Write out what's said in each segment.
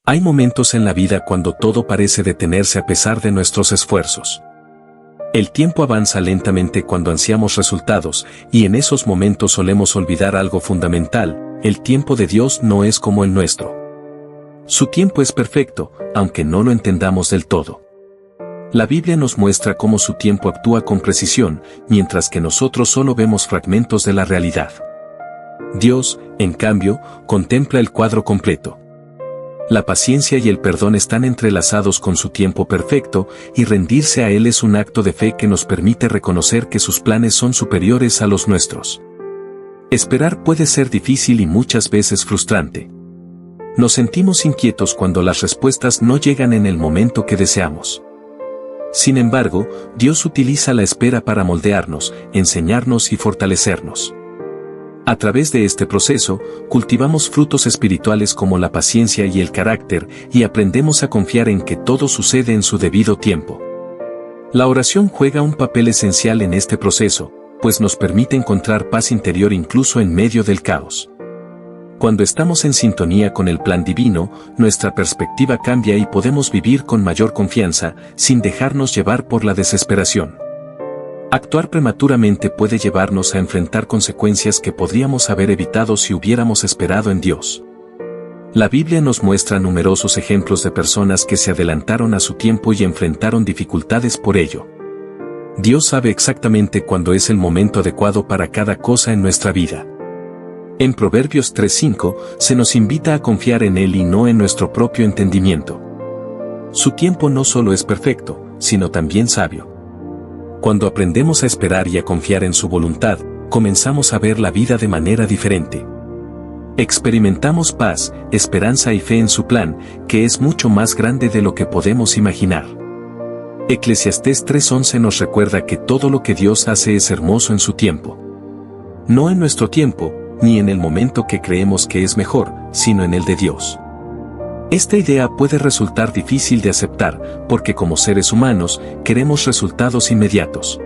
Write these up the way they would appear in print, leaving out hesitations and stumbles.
Hay momentos en la vida cuando todo parece detenerse a pesar de nuestros esfuerzos. El tiempo avanza lentamente cuando ansiamos resultados, y en esos momentos solemos olvidar algo fundamental: el tiempo de Dios no es como el nuestro. Su tiempo es perfecto, aunque no lo entendamos del todo. La Biblia nos muestra cómo su tiempo actúa con precisión, mientras que nosotros solo vemos fragmentos de la realidad. Dios, en cambio, contempla el cuadro completo. La paciencia y el perdón están entrelazados con su tiempo perfecto, y rendirse a Él es un acto de fe que nos permite reconocer que sus planes son superiores a los nuestros. Esperar puede ser difícil y muchas veces frustrante. Nos sentimos inquietos cuando las respuestas no llegan en el momento que deseamos. Sin embargo, Dios utiliza la espera para moldearnos, enseñarnos y fortalecernos. A través de este proceso, cultivamos frutos espirituales como la paciencia y el carácter, y aprendemos a confiar en que todo sucede en su debido tiempo. La oración juega un papel esencial en este proceso, pues nos permite encontrar paz interior incluso en medio del caos. Cuando estamos en sintonía con el plan divino, nuestra perspectiva cambia y podemos vivir con mayor confianza, sin dejarnos llevar por la desesperación. Actuar prematuramente puede llevarnos a enfrentar consecuencias que podríamos haber evitado si hubiéramos esperado en Dios. La Biblia nos muestra numerosos ejemplos de personas que se adelantaron a su tiempo y enfrentaron dificultades por ello. Dios sabe exactamente cuándo es el momento adecuado para cada cosa en nuestra vida. En Proverbios 3:5 se nos invita a confiar en Él y no en nuestro propio entendimiento. Su tiempo no solo es perfecto, sino también sabio. Cuando aprendemos a esperar y a confiar en su voluntad, comenzamos a ver la vida de manera diferente. Experimentamos paz, esperanza y fe en su plan, que es mucho más grande de lo que podemos imaginar. Eclesiastés 3:11 nos recuerda que todo lo que Dios hace es hermoso en su tiempo. No en nuestro tiempo, ni en el momento que creemos que es mejor, sino en el de Dios. Esta idea puede resultar difícil de aceptar, porque como seres humanos, queremos resultados inmediatos.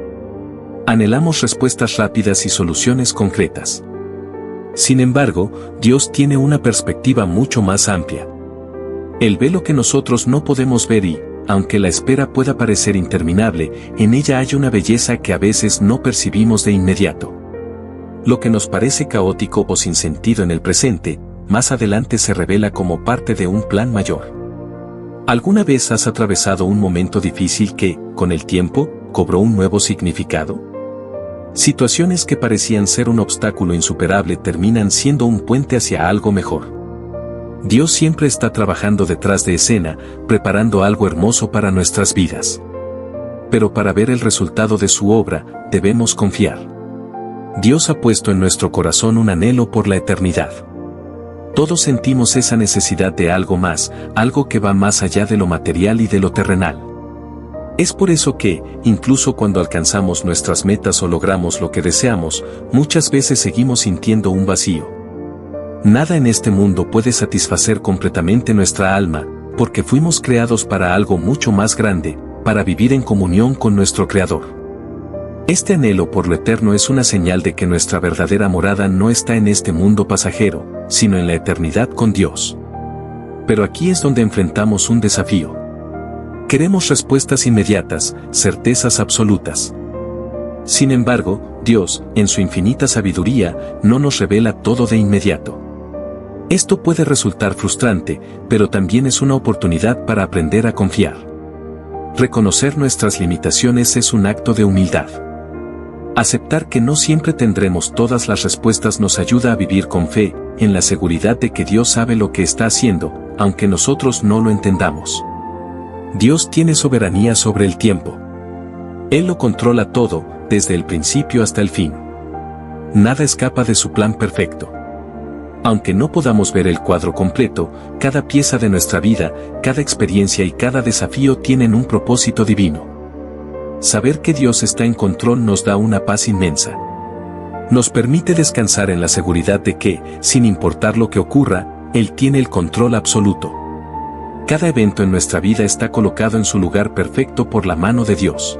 Anhelamos respuestas rápidas y soluciones concretas. Sin embargo, Dios tiene una perspectiva mucho más amplia. Él ve lo que nosotros no podemos ver y, aunque la espera pueda parecer interminable, en ella hay una belleza que a veces no percibimos de inmediato. Lo que nos parece caótico o sin sentido en el presente, más adelante se revela como parte de un plan mayor. ¿Alguna vez has atravesado un momento difícil que, con el tiempo, cobró un nuevo significado? Situaciones que parecían ser un obstáculo insuperable terminan siendo un puente hacia algo mejor. Dios siempre está trabajando detrás de escena, preparando algo hermoso para nuestras vidas. Pero para ver el resultado de su obra, debemos confiar. Dios ha puesto en nuestro corazón un anhelo por la eternidad. Todos sentimos esa necesidad de algo más, algo que va más allá de lo material y de lo terrenal. Es por eso que, incluso cuando alcanzamos nuestras metas o logramos lo que deseamos, muchas veces seguimos sintiendo un vacío. Nada en este mundo puede satisfacer completamente nuestra alma, porque fuimos creados para algo mucho más grande, para vivir en comunión con nuestro Creador. Este anhelo por lo eterno es una señal de que nuestra verdadera morada no está en este mundo pasajero, sino en la eternidad con Dios. Pero aquí es donde enfrentamos un desafío. Queremos respuestas inmediatas, certezas absolutas. Sin embargo, Dios, en su infinita sabiduría, no nos revela todo de inmediato. Esto puede resultar frustrante, pero también es una oportunidad para aprender a confiar. Reconocer nuestras limitaciones es un acto de humildad. Aceptar que no siempre tendremos todas las respuestas nos ayuda a vivir con fe, en la seguridad de que Dios sabe lo que está haciendo, aunque nosotros no lo entendamos. Dios tiene soberanía sobre el tiempo. Él lo controla todo, desde el principio hasta el fin. Nada escapa de su plan perfecto. Aunque no podamos ver el cuadro completo, cada pieza de nuestra vida, cada experiencia y cada desafío tienen un propósito divino. Saber que Dios está en control nos da una paz inmensa. Nos permite descansar en la seguridad de que, sin importar lo que ocurra, Él tiene el control absoluto. Cada evento en nuestra vida está colocado en su lugar perfecto por la mano de Dios.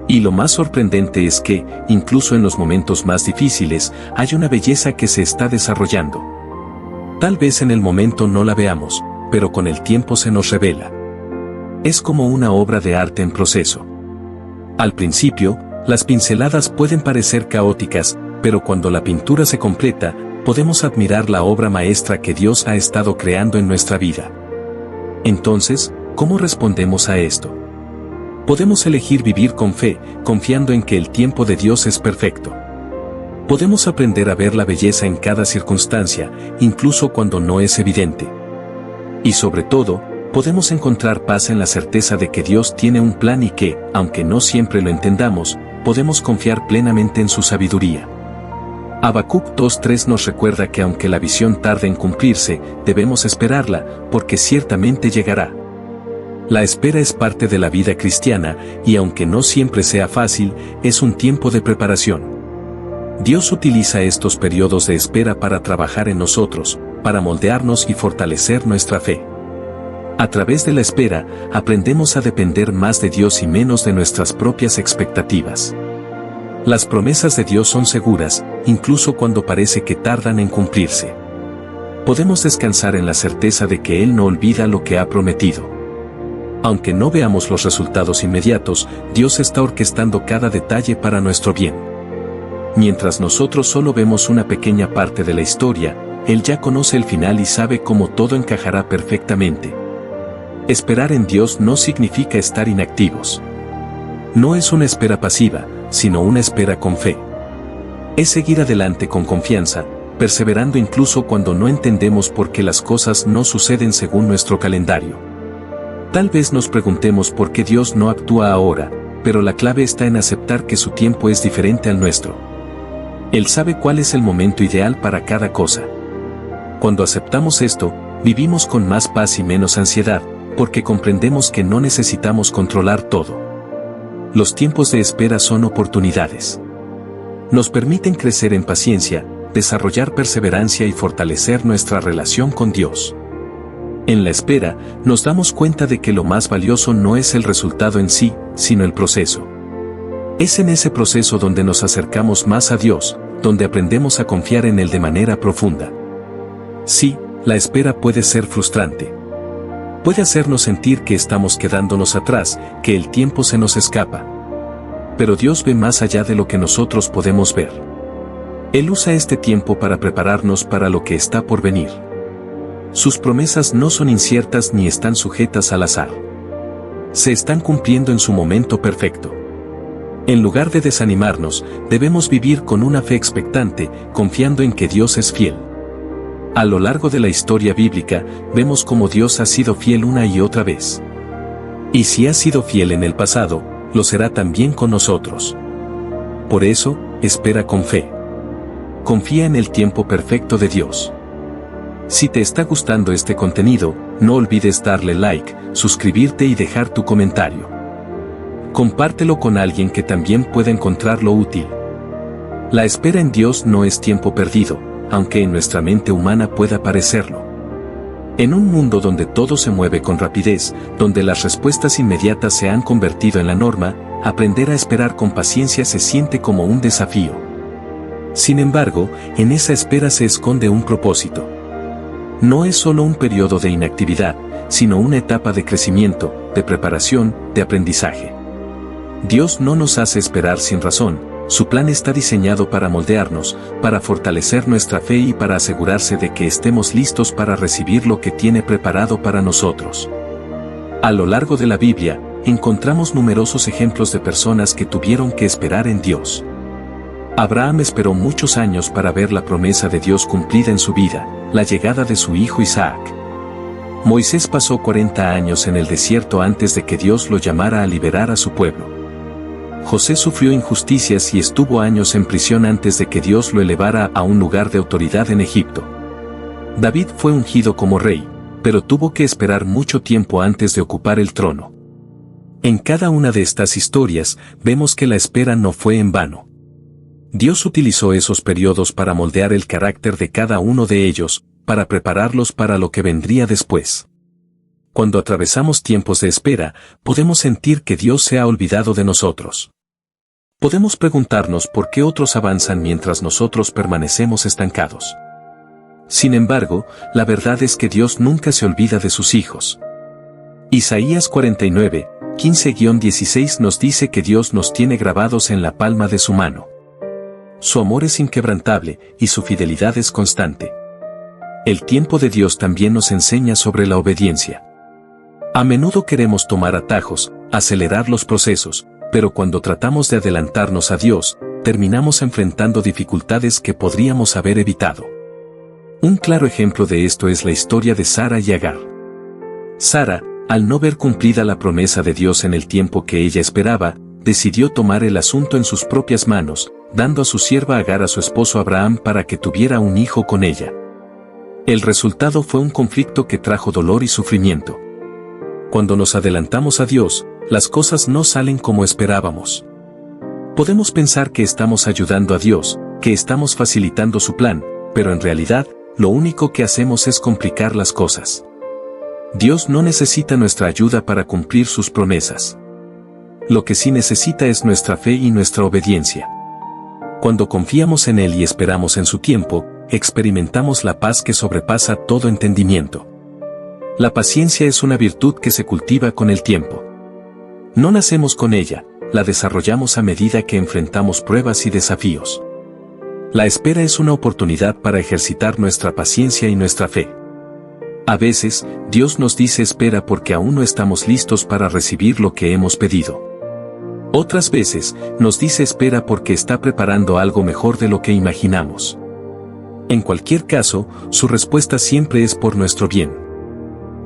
Y lo más sorprendente es que, incluso en los momentos más difíciles, hay una belleza que se está desarrollando. Tal vez en el momento no la veamos, pero con el tiempo se nos revela. Es como una obra de arte en proceso. Al principio, las pinceladas pueden parecer caóticas, pero cuando la pintura se completa, podemos admirar la obra maestra que Dios ha estado creando en nuestra vida. Entonces, ¿cómo respondemos a esto? Podemos elegir vivir con fe, confiando en que el tiempo de Dios es perfecto. Podemos aprender a ver la belleza en cada circunstancia, incluso cuando no es evidente. Y sobre todo, podemos encontrar paz en la certeza de que Dios tiene un plan y que, aunque no siempre lo entendamos, podemos confiar plenamente en su sabiduría. Habacuc 2:3 nos recuerda que aunque la visión tarde en cumplirse, debemos esperarla, porque ciertamente llegará. La espera es parte de la vida cristiana, y aunque no siempre sea fácil, es un tiempo de preparación. Dios utiliza estos periodos de espera para trabajar en nosotros, para moldearnos y fortalecer nuestra fe. A través de la espera, aprendemos a depender más de Dios y menos de nuestras propias expectativas. Las promesas de Dios son seguras, incluso cuando parece que tardan en cumplirse. Podemos descansar en la certeza de que Él no olvida lo que ha prometido. Aunque no veamos los resultados inmediatos, Dios está orquestando cada detalle para nuestro bien. Mientras nosotros solo vemos una pequeña parte de la historia, Él ya conoce el final y sabe cómo todo encajará perfectamente. Esperar en Dios no significa estar inactivos. No es una espera pasiva, sino una espera con fe. Es seguir adelante con confianza, perseverando incluso cuando no entendemos por qué las cosas no suceden según nuestro calendario. Tal vez nos preguntemos por qué Dios no actúa ahora, pero la clave está en aceptar que su tiempo es diferente al nuestro. Él sabe cuál es el momento ideal para cada cosa. Cuando aceptamos esto, vivimos con más paz y menos ansiedad, porque comprendemos que no necesitamos controlar todo. Los tiempos de espera son oportunidades. Nos permiten crecer en paciencia, desarrollar perseverancia y fortalecer nuestra relación con Dios. En la espera, nos damos cuenta de que lo más valioso no es el resultado en sí, sino el proceso. Es en ese proceso donde nos acercamos más a Dios, donde aprendemos a confiar en Él de manera profunda. Sí, la espera puede ser frustrante. Puede hacernos sentir que estamos quedándonos atrás, que el tiempo se nos escapa. Pero Dios ve más allá de lo que nosotros podemos ver. Él usa este tiempo para prepararnos para lo que está por venir. Sus promesas no son inciertas ni están sujetas al azar. Se están cumpliendo en su momento perfecto. En lugar de desanimarnos, debemos vivir con una fe expectante, confiando en que Dios es fiel. A lo largo de la historia bíblica, vemos cómo Dios ha sido fiel una y otra vez. Y si ha sido fiel en el pasado, lo será también con nosotros. Por eso, espera con fe. Confía en el tiempo perfecto de Dios. Si te está gustando este contenido, no olvides darle like, suscribirte y dejar tu comentario. Compártelo con alguien que también pueda encontrarlo útil. La espera en Dios no es tiempo perdido, aunque en nuestra mente humana pueda parecerlo. En un mundo donde todo se mueve con rapidez, donde las respuestas inmediatas se han convertido en la norma, aprender a esperar con paciencia se siente como un desafío. Sin embargo, en esa espera se esconde un propósito. No es solo un periodo de inactividad, sino una etapa de crecimiento, de preparación, de aprendizaje. Dios no nos hace esperar sin razón, su plan está diseñado para moldearnos, para fortalecer nuestra fe y para asegurarse de que estemos listos para recibir lo que tiene preparado para nosotros. A lo largo de la Biblia, encontramos numerosos ejemplos de personas que tuvieron que esperar en Dios. Abraham esperó muchos años para ver la promesa de Dios cumplida en su vida, la llegada de su hijo Isaac. Moisés pasó 40 años en el desierto antes de que Dios lo llamara a liberar a su pueblo. José sufrió injusticias y estuvo años en prisión antes de que Dios lo elevara a un lugar de autoridad en Egipto. David fue ungido como rey, pero tuvo que esperar mucho tiempo antes de ocupar el trono. En cada una de estas historias, vemos que la espera no fue en vano. Dios utilizó esos periodos para moldear el carácter de cada uno de ellos, para prepararlos para lo que vendría después. Cuando atravesamos tiempos de espera, podemos sentir que Dios se ha olvidado de nosotros. Podemos preguntarnos por qué otros avanzan mientras nosotros permanecemos estancados. Sin embargo, la verdad es que Dios nunca se olvida de sus hijos. Isaías 49, 15-16 nos dice que Dios nos tiene grabados en la palma de su mano. Su amor es inquebrantable y su fidelidad es constante. El tiempo de Dios también nos enseña sobre la obediencia. A menudo queremos tomar atajos, acelerar los procesos, pero cuando tratamos de adelantarnos a Dios, terminamos enfrentando dificultades que podríamos haber evitado. Un claro ejemplo de esto es la historia de Sara y Agar. Sara, al no ver cumplida la promesa de Dios en el tiempo que ella esperaba, decidió tomar el asunto en sus propias manos, dando a su sierva Agar a su esposo Abraham para que tuviera un hijo con ella. El resultado fue un conflicto que trajo dolor y sufrimiento. Cuando nos adelantamos a Dios, las cosas no salen como esperábamos. Podemos pensar que estamos ayudando a Dios, que estamos facilitando su plan, pero en realidad, lo único que hacemos es complicar las cosas. Dios no necesita nuestra ayuda para cumplir sus promesas. Lo que sí necesita es nuestra fe y nuestra obediencia. Cuando confiamos en Él y esperamos en su tiempo, experimentamos la paz que sobrepasa todo entendimiento. La paciencia es una virtud que se cultiva con el tiempo. No nacemos con ella, la desarrollamos a medida que enfrentamos pruebas y desafíos. La espera es una oportunidad para ejercitar nuestra paciencia y nuestra fe. A veces, Dios nos dice espera porque aún no estamos listos para recibir lo que hemos pedido. Otras veces, nos dice espera porque está preparando algo mejor de lo que imaginamos. En cualquier caso, su respuesta siempre es por nuestro bien.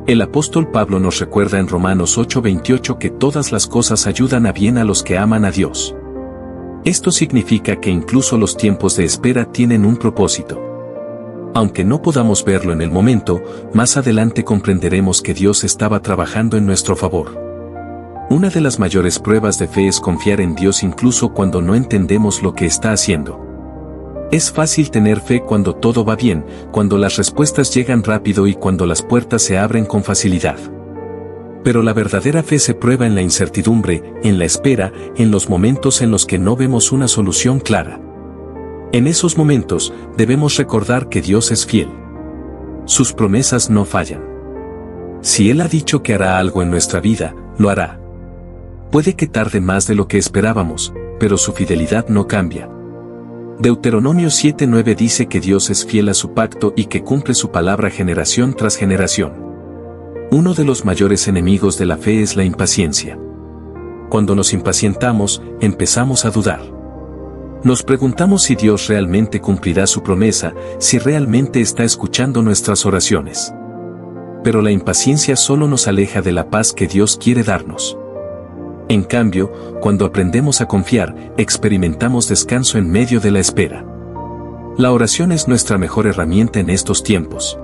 El apóstol Pablo nos recuerda en Romanos 8:28 que todas las cosas ayudan a bien a los que aman a Dios. Esto significa que incluso los tiempos de espera tienen un propósito. Aunque no podamos verlo en el momento, más adelante comprenderemos que Dios estaba trabajando en nuestro favor. Una de las mayores pruebas de fe es confiar en Dios incluso cuando no entendemos lo que está haciendo. Es fácil tener fe cuando todo va bien, cuando las respuestas llegan rápido y cuando las puertas se abren con facilidad. Pero la verdadera fe se prueba en la incertidumbre, en la espera, en los momentos en los que no vemos una solución clara. En esos momentos, debemos recordar que Dios es fiel. Sus promesas no fallan. Si Él ha dicho que hará algo en nuestra vida, lo hará. Puede que tarde más de lo que esperábamos, pero su fidelidad no cambia. Deuteronomio 7:9 dice que Dios es fiel a su pacto y que cumple su palabra generación tras generación. Uno de los mayores enemigos de la fe es la impaciencia. Cuando nos impacientamos, empezamos a dudar. Nos preguntamos si Dios realmente cumplirá su promesa, si realmente está escuchando nuestras oraciones. Pero la impaciencia solo nos aleja de la paz que Dios quiere darnos. En cambio, cuando aprendemos a confiar, experimentamos descanso en medio de la espera. La oración es nuestra mejor herramienta en estos tiempos.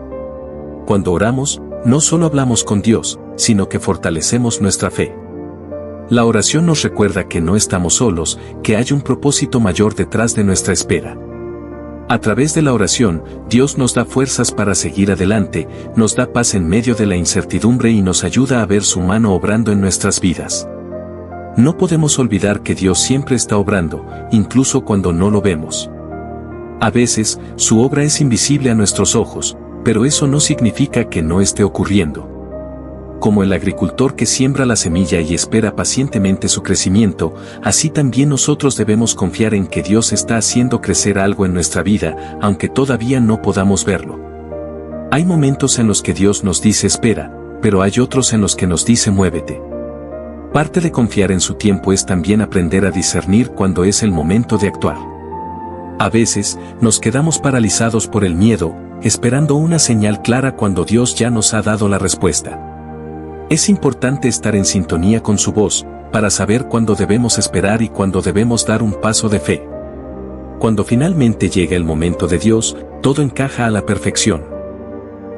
Cuando oramos, no solo hablamos con Dios, sino que fortalecemos nuestra fe. La oración nos recuerda que no estamos solos, que hay un propósito mayor detrás de nuestra espera. A través de la oración, Dios nos da fuerzas para seguir adelante, nos da paz en medio de la incertidumbre y nos ayuda a ver su mano obrando en nuestras vidas. No podemos olvidar que Dios siempre está obrando, incluso cuando no lo vemos. A veces, su obra es invisible a nuestros ojos, pero eso no significa que no esté ocurriendo. Como el agricultor que siembra la semilla y espera pacientemente su crecimiento, así también nosotros debemos confiar en que Dios está haciendo crecer algo en nuestra vida, aunque todavía no podamos verlo. Hay momentos en los que Dios nos dice espera, pero hay otros en los que nos dice muévete. Parte de confiar en su tiempo es también aprender a discernir cuándo es el momento de actuar. A veces, nos quedamos paralizados por el miedo, esperando una señal clara cuando Dios ya nos ha dado la respuesta. Es importante estar en sintonía con su voz, para saber cuándo debemos esperar y cuándo debemos dar un paso de fe. Cuando finalmente llega el momento de Dios, todo encaja a la perfección.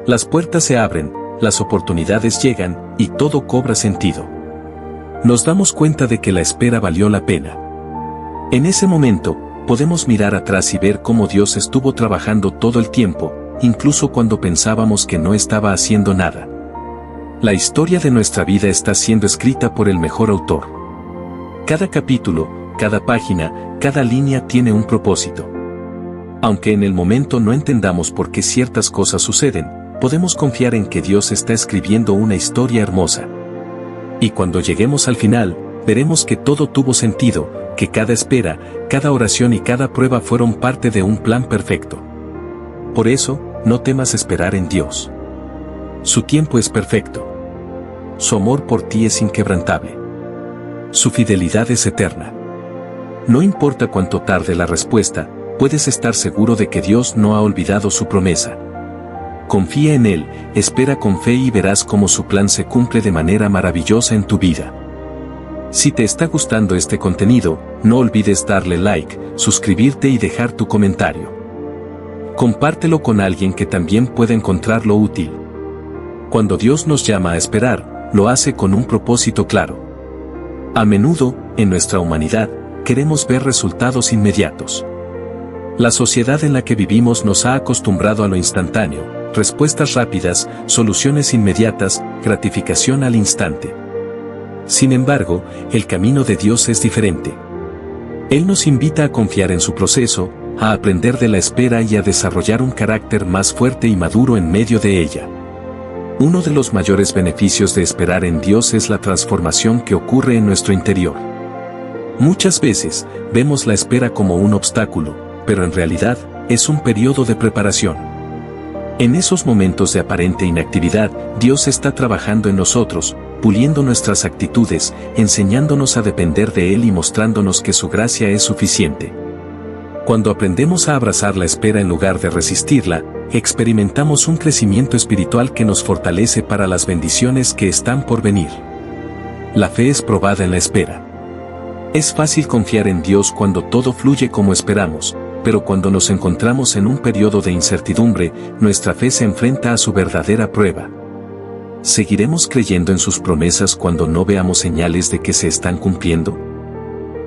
Las puertas se abren, las oportunidades llegan, y todo cobra sentido. Nos damos cuenta de que la espera valió la pena. En ese momento, podemos mirar atrás y ver cómo Dios estuvo trabajando todo el tiempo, incluso cuando pensábamos que no estaba haciendo nada. La historia de nuestra vida está siendo escrita por el mejor autor. Cada capítulo, cada página, cada línea tiene un propósito. Aunque en el momento no entendamos por qué ciertas cosas suceden, podemos confiar en que Dios está escribiendo una historia hermosa. Y cuando lleguemos al final, veremos que todo tuvo sentido, que cada espera, cada oración y cada prueba fueron parte de un plan perfecto. Por eso, no temas esperar en Dios. Su tiempo es perfecto. Su amor por ti es inquebrantable. Su fidelidad es eterna. No importa cuánto tarde la respuesta, puedes estar seguro de que Dios no ha olvidado su promesa. Confía en Él, espera con fe y verás cómo su plan se cumple de manera maravillosa en tu vida. Si te está gustando este contenido, no olvides darle like, suscribirte y dejar tu comentario. Compártelo con alguien que también pueda encontrarlo útil. Cuando Dios nos llama a esperar, lo hace con un propósito claro. A menudo, en nuestra humanidad, queremos ver resultados inmediatos. La sociedad en la que vivimos nos ha acostumbrado a lo instantáneo, respuestas rápidas, soluciones inmediatas, gratificación al instante. Sin embargo, el camino de Dios es diferente. Él nos invita a confiar en su proceso, a aprender de la espera y a desarrollar un carácter más fuerte y maduro en medio de ella. Uno de los mayores beneficios de esperar en Dios es la transformación que ocurre en nuestro interior. Muchas veces, vemos la espera como un obstáculo, pero en realidad, es un periodo de preparación. En esos momentos de aparente inactividad, Dios está trabajando en nosotros, puliendo nuestras actitudes, enseñándonos a depender de Él y mostrándonos que su gracia es suficiente. Cuando aprendemos a abrazar la espera en lugar de resistirla, experimentamos un crecimiento espiritual que nos fortalece para las bendiciones que están por venir. La fe es probada en la espera. Es fácil confiar en Dios cuando todo fluye como esperamos, pero cuando nos encontramos en un periodo de incertidumbre, nuestra fe se enfrenta a su verdadera prueba. ¿Seguiremos creyendo en sus promesas cuando no veamos señales de que se están cumpliendo?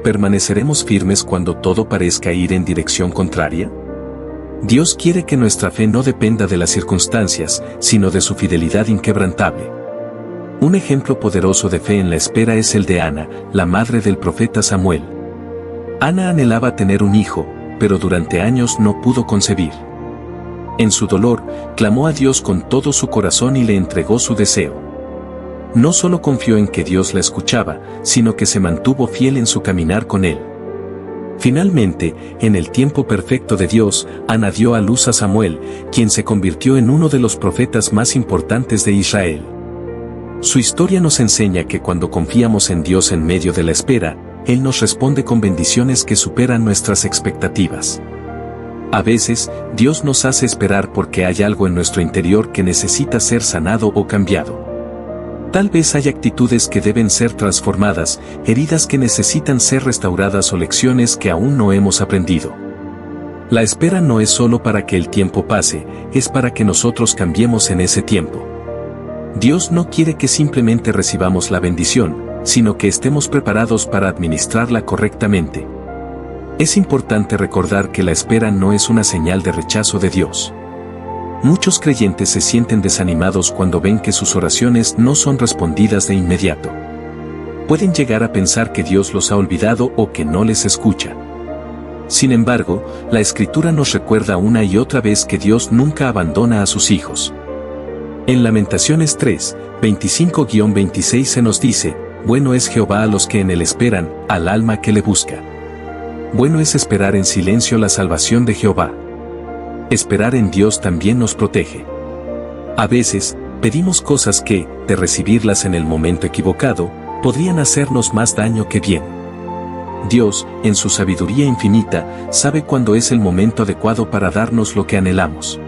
¿Permaneceremos firmes cuando todo parezca ir en dirección contraria? Dios quiere que nuestra fe no dependa de las circunstancias, sino de su fidelidad inquebrantable. Un ejemplo poderoso de fe en la espera es el de Ana, la madre del profeta Samuel. Ana anhelaba tener un hijo, pero durante años no pudo concebir. En su dolor, clamó a Dios con todo su corazón y le entregó su deseo. No solo confió en que Dios la escuchaba, sino que se mantuvo fiel en su caminar con Él. Finalmente, en el tiempo perfecto de Dios, Ana dio a luz a Samuel, quien se convirtió en uno de los profetas más importantes de Israel. Su historia nos enseña que cuando confiamos en Dios en medio de la espera, Él nos responde con bendiciones que superan nuestras expectativas. A veces, Dios nos hace esperar porque hay algo en nuestro interior que necesita ser sanado o cambiado. Tal vez hay actitudes que deben ser transformadas, heridas que necesitan ser restauradas o lecciones que aún no hemos aprendido. La espera no es solo para que el tiempo pase, es para que nosotros cambiemos en ese tiempo. Dios no quiere que simplemente recibamos la bendición, sino que estemos preparados para administrarla correctamente. Es importante recordar que la espera no es una señal de rechazo de Dios. Muchos creyentes se sienten desanimados cuando ven que sus oraciones no son respondidas de inmediato. Pueden llegar a pensar que Dios los ha olvidado o que no les escucha. Sin embargo, la Escritura nos recuerda una y otra vez que Dios nunca abandona a sus hijos. En Lamentaciones 3, 25-26 se nos dice: bueno es Jehová a los que en él esperan, al alma que le busca. Bueno es esperar en silencio la salvación de Jehová. Esperar en Dios también nos protege. A veces, pedimos cosas que, de recibirlas en el momento equivocado, podrían hacernos más daño que bien. Dios, en su sabiduría infinita, sabe cuándo es el momento adecuado para darnos lo que anhelamos.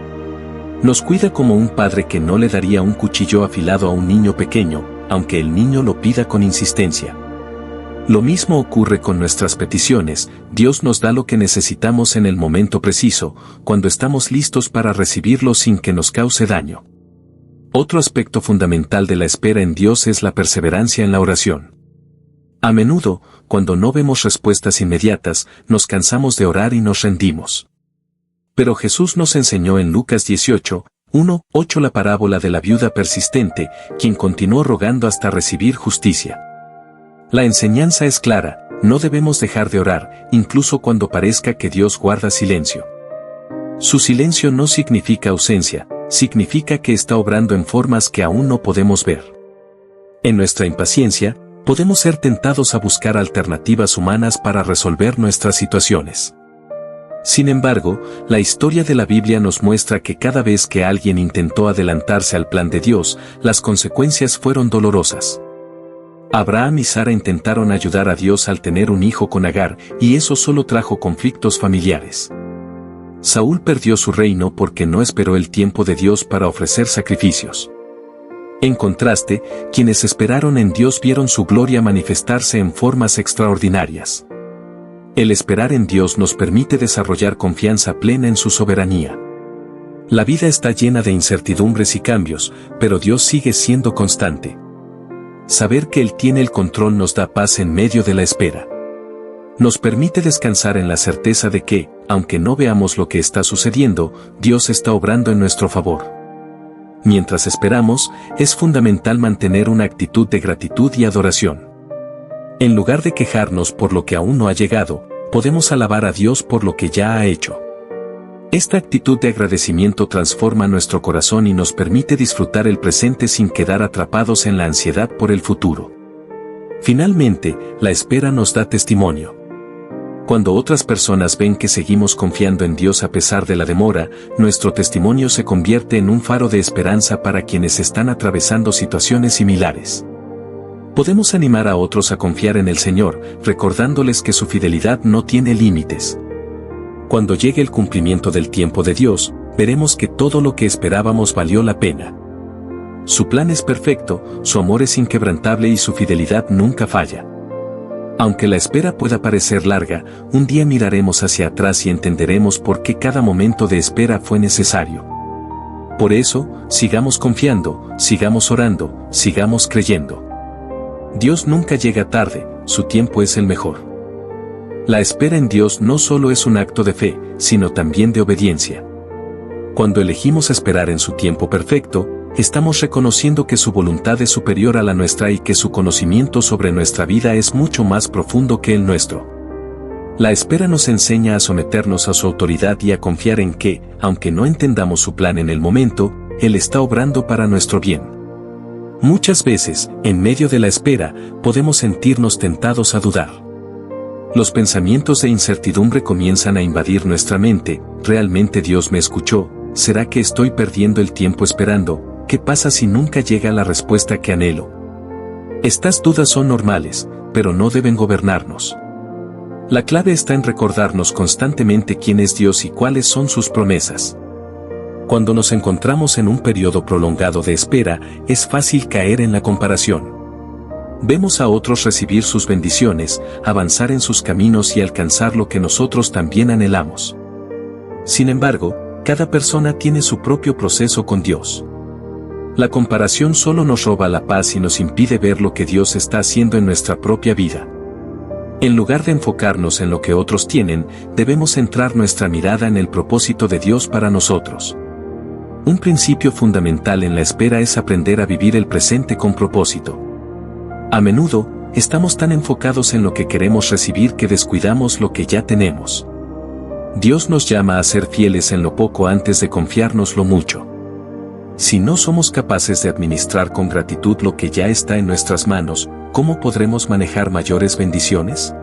Nos cuida como un padre que no le daría un cuchillo afilado a un niño pequeño, aunque el niño lo pida con insistencia. Lo mismo ocurre con nuestras peticiones. Dios nos da lo que necesitamos en el momento preciso, cuando estamos listos para recibirlo sin que nos cause daño. Otro aspecto fundamental de la espera en Dios es la perseverancia en la oración. A menudo, cuando no vemos respuestas inmediatas, nos cansamos de orar y nos rendimos. Pero Jesús nos enseñó en Lucas 18, 1-8 la parábola de la viuda persistente, quien continuó rogando hasta recibir justicia. La enseñanza es clara: no debemos dejar de orar, incluso cuando parezca que Dios guarda silencio. Su silencio no significa ausencia, significa que está obrando en formas que aún no podemos ver. En nuestra impaciencia, podemos ser tentados a buscar alternativas humanas para resolver nuestras situaciones. Sin embargo, la historia de la Biblia nos muestra que cada vez que alguien intentó adelantarse al plan de Dios, las consecuencias fueron dolorosas. Abraham y Sara intentaron ayudar a Dios al tener un hijo con Agar, y eso solo trajo conflictos familiares. Saúl perdió su reino porque no esperó el tiempo de Dios para ofrecer sacrificios. En contraste, quienes esperaron en Dios vieron su gloria manifestarse en formas extraordinarias. El esperar en Dios nos permite desarrollar confianza plena en su soberanía. La vida está llena de incertidumbres y cambios, pero Dios sigue siendo constante. Saber que Él tiene el control nos da paz en medio de la espera. Nos permite descansar en la certeza de que, aunque no veamos lo que está sucediendo, Dios está obrando en nuestro favor. Mientras esperamos, es fundamental mantener una actitud de gratitud y adoración. En lugar de quejarnos por lo que aún no ha llegado, podemos alabar a Dios por lo que ya ha hecho. Esta actitud de agradecimiento transforma nuestro corazón y nos permite disfrutar el presente sin quedar atrapados en la ansiedad por el futuro. Finalmente, la espera nos da testimonio. Cuando otras personas ven que seguimos confiando en Dios a pesar de la demora, nuestro testimonio se convierte en un faro de esperanza para quienes están atravesando situaciones similares. Podemos animar a otros a confiar en el Señor, recordándoles que su fidelidad no tiene límites. Cuando llegue el cumplimiento del tiempo de Dios, veremos que todo lo que esperábamos valió la pena. Su plan es perfecto, su amor es inquebrantable y su fidelidad nunca falla. Aunque la espera pueda parecer larga, un día miraremos hacia atrás y entenderemos por qué cada momento de espera fue necesario. Por eso, sigamos confiando, sigamos orando, sigamos creyendo. Dios nunca llega tarde, su tiempo es el mejor. La espera en Dios no solo es un acto de fe, sino también de obediencia. Cuando elegimos esperar en su tiempo perfecto, estamos reconociendo que su voluntad es superior a la nuestra y que su conocimiento sobre nuestra vida es mucho más profundo que el nuestro. La espera nos enseña a someternos a su autoridad y a confiar en que, aunque no entendamos su plan en el momento, Él está obrando para nuestro bien. Muchas veces, en medio de la espera, podemos sentirnos tentados a dudar. Los pensamientos de incertidumbre comienzan a invadir nuestra mente. ¿Realmente Dios me escuchó? ¿Será que estoy perdiendo el tiempo esperando? ¿Qué pasa si nunca llega la respuesta que anhelo? Estas dudas son normales, pero no deben gobernarnos. La clave está en recordarnos constantemente quién es Dios y cuáles son sus promesas. Cuando nos encontramos en un periodo prolongado de espera, es fácil caer en la comparación. Vemos a otros recibir sus bendiciones, avanzar en sus caminos y alcanzar lo que nosotros también anhelamos. Sin embargo, cada persona tiene su propio proceso con Dios. La comparación solo nos roba la paz y nos impide ver lo que Dios está haciendo en nuestra propia vida. En lugar de enfocarnos en lo que otros tienen, debemos centrar nuestra mirada en el propósito de Dios para nosotros. Un principio fundamental en la espera es aprender a vivir el presente con propósito. A menudo, estamos tan enfocados en lo que queremos recibir que descuidamos lo que ya tenemos. Dios nos llama a ser fieles en lo poco antes de confiarnos lo mucho. Si no somos capaces de administrar con gratitud lo que ya está en nuestras manos, ¿cómo podremos manejar mayores bendiciones?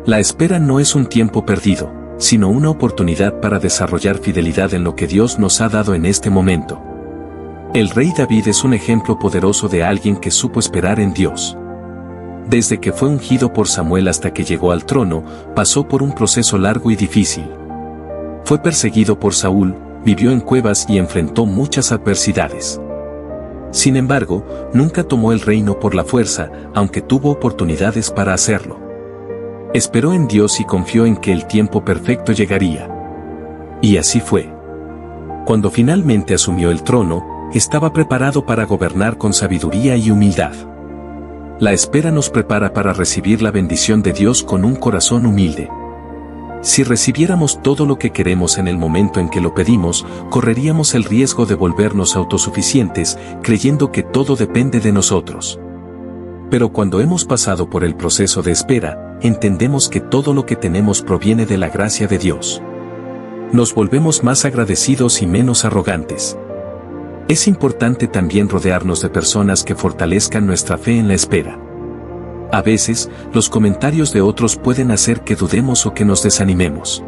La espera no es un tiempo perdido, sino una oportunidad para desarrollar fidelidad en lo que Dios nos ha dado en este momento. El rey David es un ejemplo poderoso de alguien que supo esperar en Dios. Desde que fue ungido por Samuel hasta que llegó al trono, pasó por un proceso largo y difícil. Fue perseguido por Saúl, vivió en cuevas y enfrentó muchas adversidades. Sin embargo, nunca tomó el reino por la fuerza, aunque tuvo oportunidades para hacerlo. Esperó en Dios y confió en que el tiempo perfecto llegaría. Y así fue. Cuando finalmente asumió el trono, estaba preparado para gobernar con sabiduría y humildad. La espera nos prepara para recibir la bendición de Dios con un corazón humilde. Si recibiéramos todo lo que queremos en el momento en que lo pedimos, correríamos el riesgo de volvernos autosuficientes, creyendo que todo depende de nosotros. Pero cuando hemos pasado por el proceso de espera, entendemos que todo lo que tenemos proviene de la gracia de Dios. Nos volvemos más agradecidos y menos arrogantes. Es importante también rodearnos de personas que fortalezcan nuestra fe en la espera. A veces, los comentarios de otros pueden hacer que dudemos o que nos desanimemos.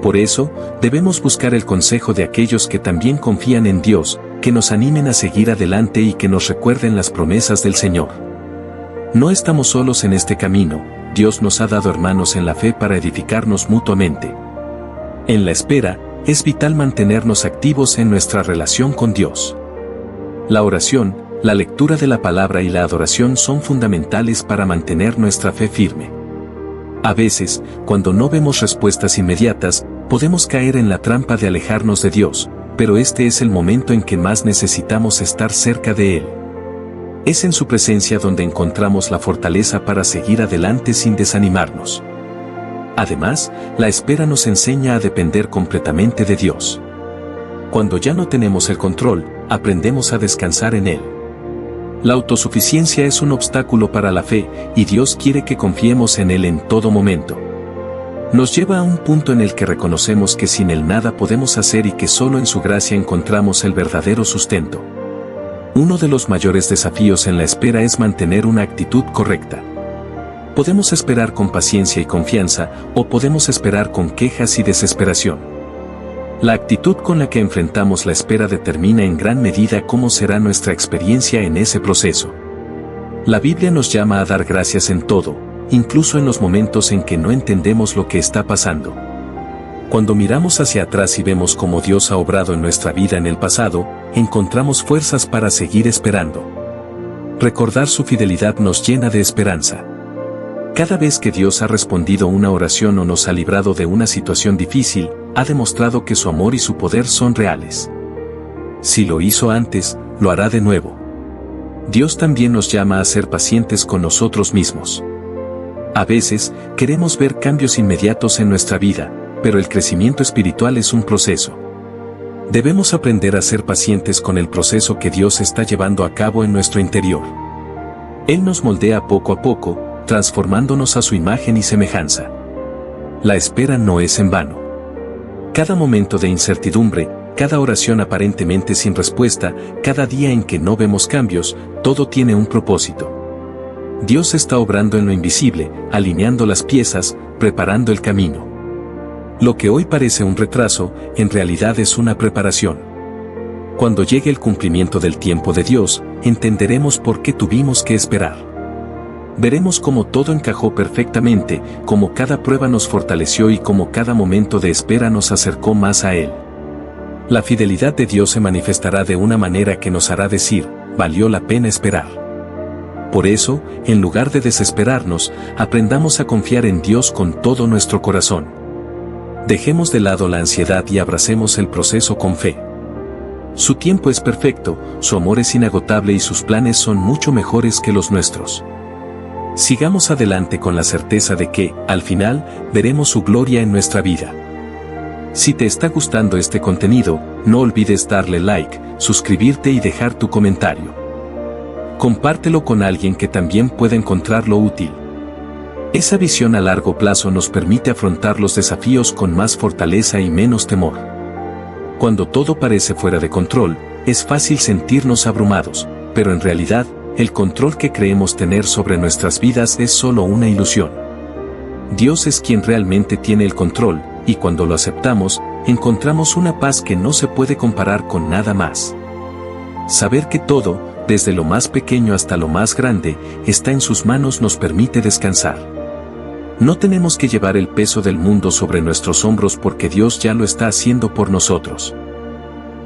Por eso, debemos buscar el consejo de aquellos que también confían en Dios, que nos animen a seguir adelante y que nos recuerden las promesas del Señor. No estamos solos en este camino, Dios nos ha dado hermanos en la fe para edificarnos mutuamente. En la espera, es vital mantenernos activos en nuestra relación con Dios. La oración, la lectura de la palabra y la adoración son fundamentales para mantener nuestra fe firme. A veces, cuando no vemos respuestas inmediatas, podemos caer en la trampa de alejarnos de Dios, pero este es el momento en que más necesitamos estar cerca de Él. Es en su presencia donde encontramos la fortaleza para seguir adelante sin desanimarnos. Además, la espera nos enseña a depender completamente de Dios. Cuando ya no tenemos el control, aprendemos a descansar en Él. La autosuficiencia es un obstáculo para la fe, y Dios quiere que confiemos en Él en todo momento. Nos lleva a un punto en el que reconocemos que sin Él nada podemos hacer y que solo en su gracia encontramos el verdadero sustento. Uno de los mayores desafíos en la espera es mantener una actitud correcta. Podemos esperar con paciencia y confianza, o podemos esperar con quejas y desesperación. La actitud con la que enfrentamos la espera determina en gran medida cómo será nuestra experiencia en ese proceso. La Biblia nos llama a dar gracias en todo, incluso en los momentos en que no entendemos lo que está pasando. Cuando miramos hacia atrás y vemos cómo Dios ha obrado en nuestra vida en el pasado, encontramos fuerzas para seguir esperando. Recordar su fidelidad nos llena de esperanza. Cada vez que Dios ha respondido una oración o nos ha librado de una situación difícil, ha demostrado que su amor y su poder son reales. Si lo hizo antes, lo hará de nuevo. Dios también nos llama a ser pacientes con nosotros mismos. A veces, queremos ver cambios inmediatos en nuestra vida, pero el crecimiento espiritual es un proceso. Debemos aprender a ser pacientes con el proceso que Dios está llevando a cabo en nuestro interior. Él nos moldea poco a poco, transformándonos a su imagen y semejanza. La espera no es en vano. Cada momento de incertidumbre, cada oración aparentemente sin respuesta, cada día en que no vemos cambios, todo tiene un propósito. Dios está obrando en lo invisible, alineando las piezas, preparando el camino. Lo que hoy parece un retraso, en realidad es una preparación. Cuando llegue el cumplimiento del tiempo de Dios, entenderemos por qué tuvimos que esperar. Veremos cómo todo encajó perfectamente, cómo cada prueba nos fortaleció y cómo cada momento de espera nos acercó más a Él. La fidelidad de Dios se manifestará de una manera que nos hará decir, valió la pena esperar. Por eso, en lugar de desesperarnos, aprendamos a confiar en Dios con todo nuestro corazón. Dejemos de lado la ansiedad y abracemos el proceso con fe. Su tiempo es perfecto, su amor es inagotable y sus planes son mucho mejores que los nuestros. Sigamos adelante con la certeza de que, al final, veremos su gloria en nuestra vida. Si te está gustando este contenido, no olvides darle like, suscribirte y dejar tu comentario. Compártelo con alguien que también pueda encontrarlo útil. Esa visión a largo plazo nos permite afrontar los desafíos con más fortaleza y menos temor. Cuando todo parece fuera de control, es fácil sentirnos abrumados, pero en realidad, el control que creemos tener sobre nuestras vidas es solo una ilusión. Dios es quien realmente tiene el control, y cuando lo aceptamos, encontramos una paz que no se puede comparar con nada más. Saber que todo, desde lo más pequeño hasta lo más grande, está en sus manos nos permite descansar. No tenemos que llevar el peso del mundo sobre nuestros hombros porque Dios ya lo está haciendo por nosotros.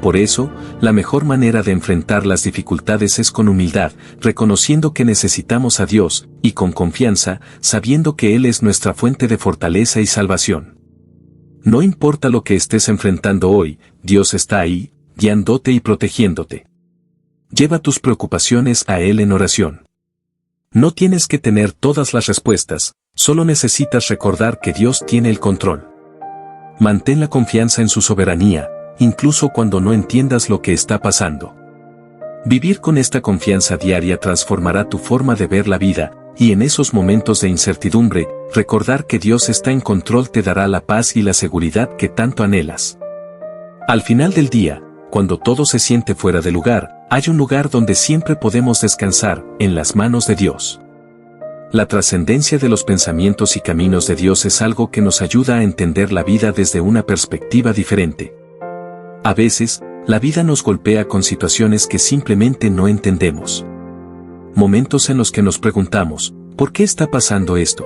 Por eso, la mejor manera de enfrentar las dificultades es con humildad, reconociendo que necesitamos a Dios, y con confianza, sabiendo que Él es nuestra fuente de fortaleza y salvación. No importa lo que estés enfrentando hoy, Dios está ahí, guiándote y protegiéndote. Lleva tus preocupaciones a Él en oración. No tienes que tener todas las respuestas, solo necesitas recordar que Dios tiene el control. Mantén la confianza en su soberanía, incluso cuando no entiendas lo que está pasando. Vivir con esta confianza diaria transformará tu forma de ver la vida, y en esos momentos de incertidumbre, recordar que Dios está en control te dará la paz y la seguridad que tanto anhelas. Al final del día, cuando todo se siente fuera de lugar, hay un lugar donde siempre podemos descansar, en las manos de Dios. La trascendencia de los pensamientos y caminos de Dios es algo que nos ayuda a entender la vida desde una perspectiva diferente. A veces, la vida nos golpea con situaciones que simplemente no entendemos. Momentos en los que nos preguntamos, ¿por qué está pasando esto?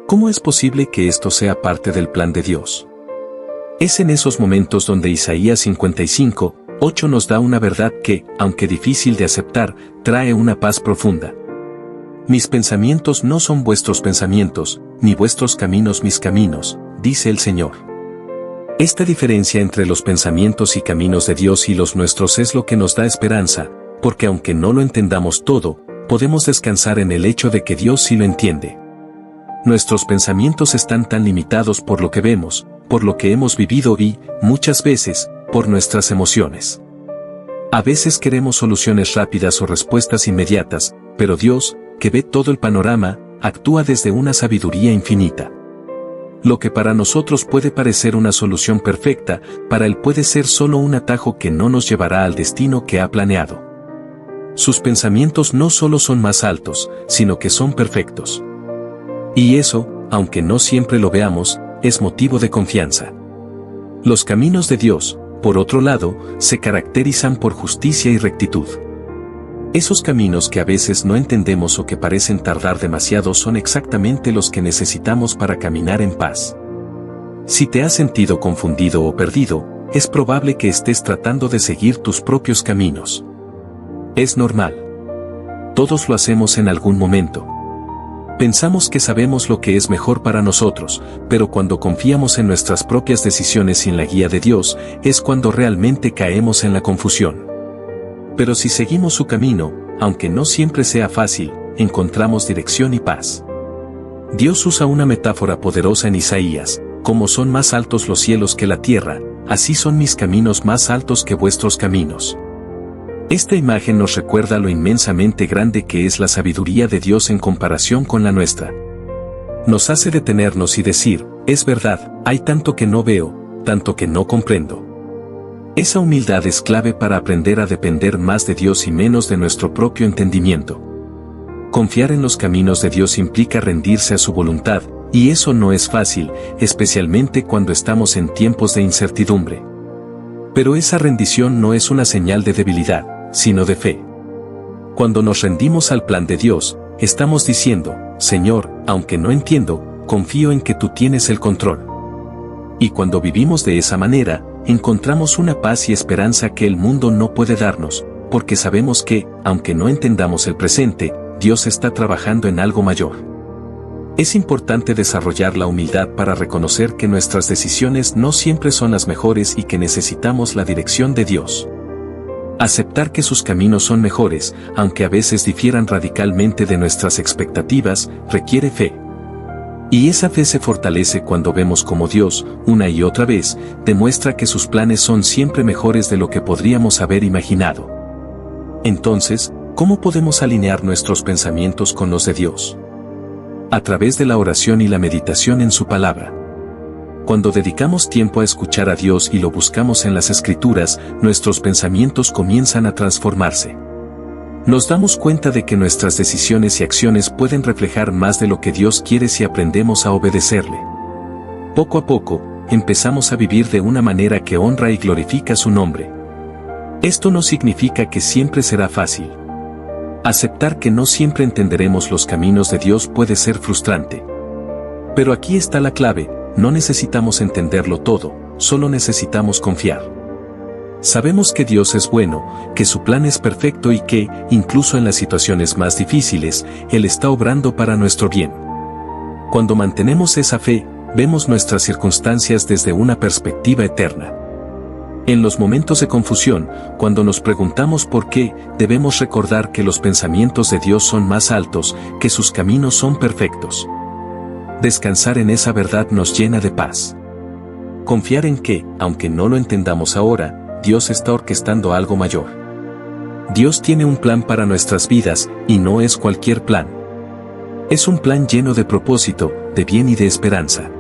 ¿Cómo es posible que esto sea parte del plan de Dios? Es en esos momentos donde Isaías 55:8 nos da una verdad que, aunque difícil de aceptar, trae una paz profunda. Mis pensamientos no son vuestros pensamientos, ni vuestros caminos mis caminos, dice el Señor. Esta diferencia entre los pensamientos y caminos de Dios y los nuestros es lo que nos da esperanza, porque aunque no lo entendamos todo, podemos descansar en el hecho de que Dios sí lo entiende. Nuestros pensamientos están tan limitados por lo que vemos, por lo que hemos vivido y, muchas veces, por nuestras emociones. A veces queremos soluciones rápidas o respuestas inmediatas, pero Dios, que ve todo el panorama, actúa desde una sabiduría infinita. Lo que para nosotros puede parecer una solución perfecta, para Él puede ser solo un atajo que no nos llevará al destino que ha planeado. Sus pensamientos no solo son más altos, sino que son perfectos. Y eso, aunque no siempre lo veamos, es motivo de confianza. Los caminos de Dios, por otro lado, se caracterizan por justicia y rectitud. Esos caminos que a veces no entendemos o que parecen tardar demasiado son exactamente los que necesitamos para caminar en paz. Si te has sentido confundido o perdido, es probable que estés tratando de seguir tus propios caminos. Es normal. Todos lo hacemos en algún momento. Pensamos que sabemos lo que es mejor para nosotros, pero cuando confiamos en nuestras propias decisiones sin la guía de Dios, es cuando realmente caemos en la confusión. Pero si seguimos su camino, aunque no siempre sea fácil, encontramos dirección y paz. Dios usa una metáfora poderosa en Isaías: como son más altos los cielos que la tierra, así son mis caminos más altos que vuestros caminos. Esta imagen nos recuerda lo inmensamente grande que es la sabiduría de Dios en comparación con la nuestra. Nos hace detenernos y decir, es verdad, hay tanto que no veo, tanto que no comprendo. Esa humildad es clave para aprender a depender más de Dios y menos de nuestro propio entendimiento. Confiar en los caminos de Dios implica rendirse a su voluntad, y eso no es fácil, especialmente cuando estamos en tiempos de incertidumbre. Pero esa rendición no es una señal de debilidad, sino de fe. Cuando nos rendimos al plan de Dios, estamos diciendo, Señor, aunque no entiendo, confío en que tú tienes el control. Y cuando vivimos de esa manera, encontramos una paz y esperanza que el mundo no puede darnos, porque sabemos que, aunque no entendamos el presente, Dios está trabajando en algo mayor. Es importante desarrollar la humildad para reconocer que nuestras decisiones no siempre son las mejores y que necesitamos la dirección de Dios. Aceptar que sus caminos son mejores, aunque a veces difieran radicalmente de nuestras expectativas, requiere fe. Y esa fe se fortalece cuando vemos cómo Dios, una y otra vez, demuestra que sus planes son siempre mejores de lo que podríamos haber imaginado. Entonces, ¿cómo podemos alinear nuestros pensamientos con los de Dios? A través de la oración y la meditación en su palabra. Cuando dedicamos tiempo a escuchar a Dios y lo buscamos en las Escrituras, nuestros pensamientos comienzan a transformarse. Nos damos cuenta de que nuestras decisiones y acciones pueden reflejar más de lo que Dios quiere si aprendemos a obedecerle. Poco a poco, empezamos a vivir de una manera que honra y glorifica su nombre. Esto no significa que siempre será fácil. Aceptar que no siempre entenderemos los caminos de Dios puede ser frustrante. Pero aquí está la clave: no necesitamos entenderlo todo, solo necesitamos confiar. Sabemos que Dios es bueno, que su plan es perfecto y que, incluso en las situaciones más difíciles, Él está obrando para nuestro bien. Cuando mantenemos esa fe, vemos nuestras circunstancias desde una perspectiva eterna. En los momentos de confusión, cuando nos preguntamos por qué, debemos recordar que los pensamientos de Dios son más altos, que sus caminos son perfectos. Descansar en esa verdad nos llena de paz. Confiar en que, aunque no lo entendamos ahora, Dios está orquestando algo mayor. Dios tiene un plan para nuestras vidas, y no es cualquier plan. Es un plan lleno de propósito, de bien y de esperanza.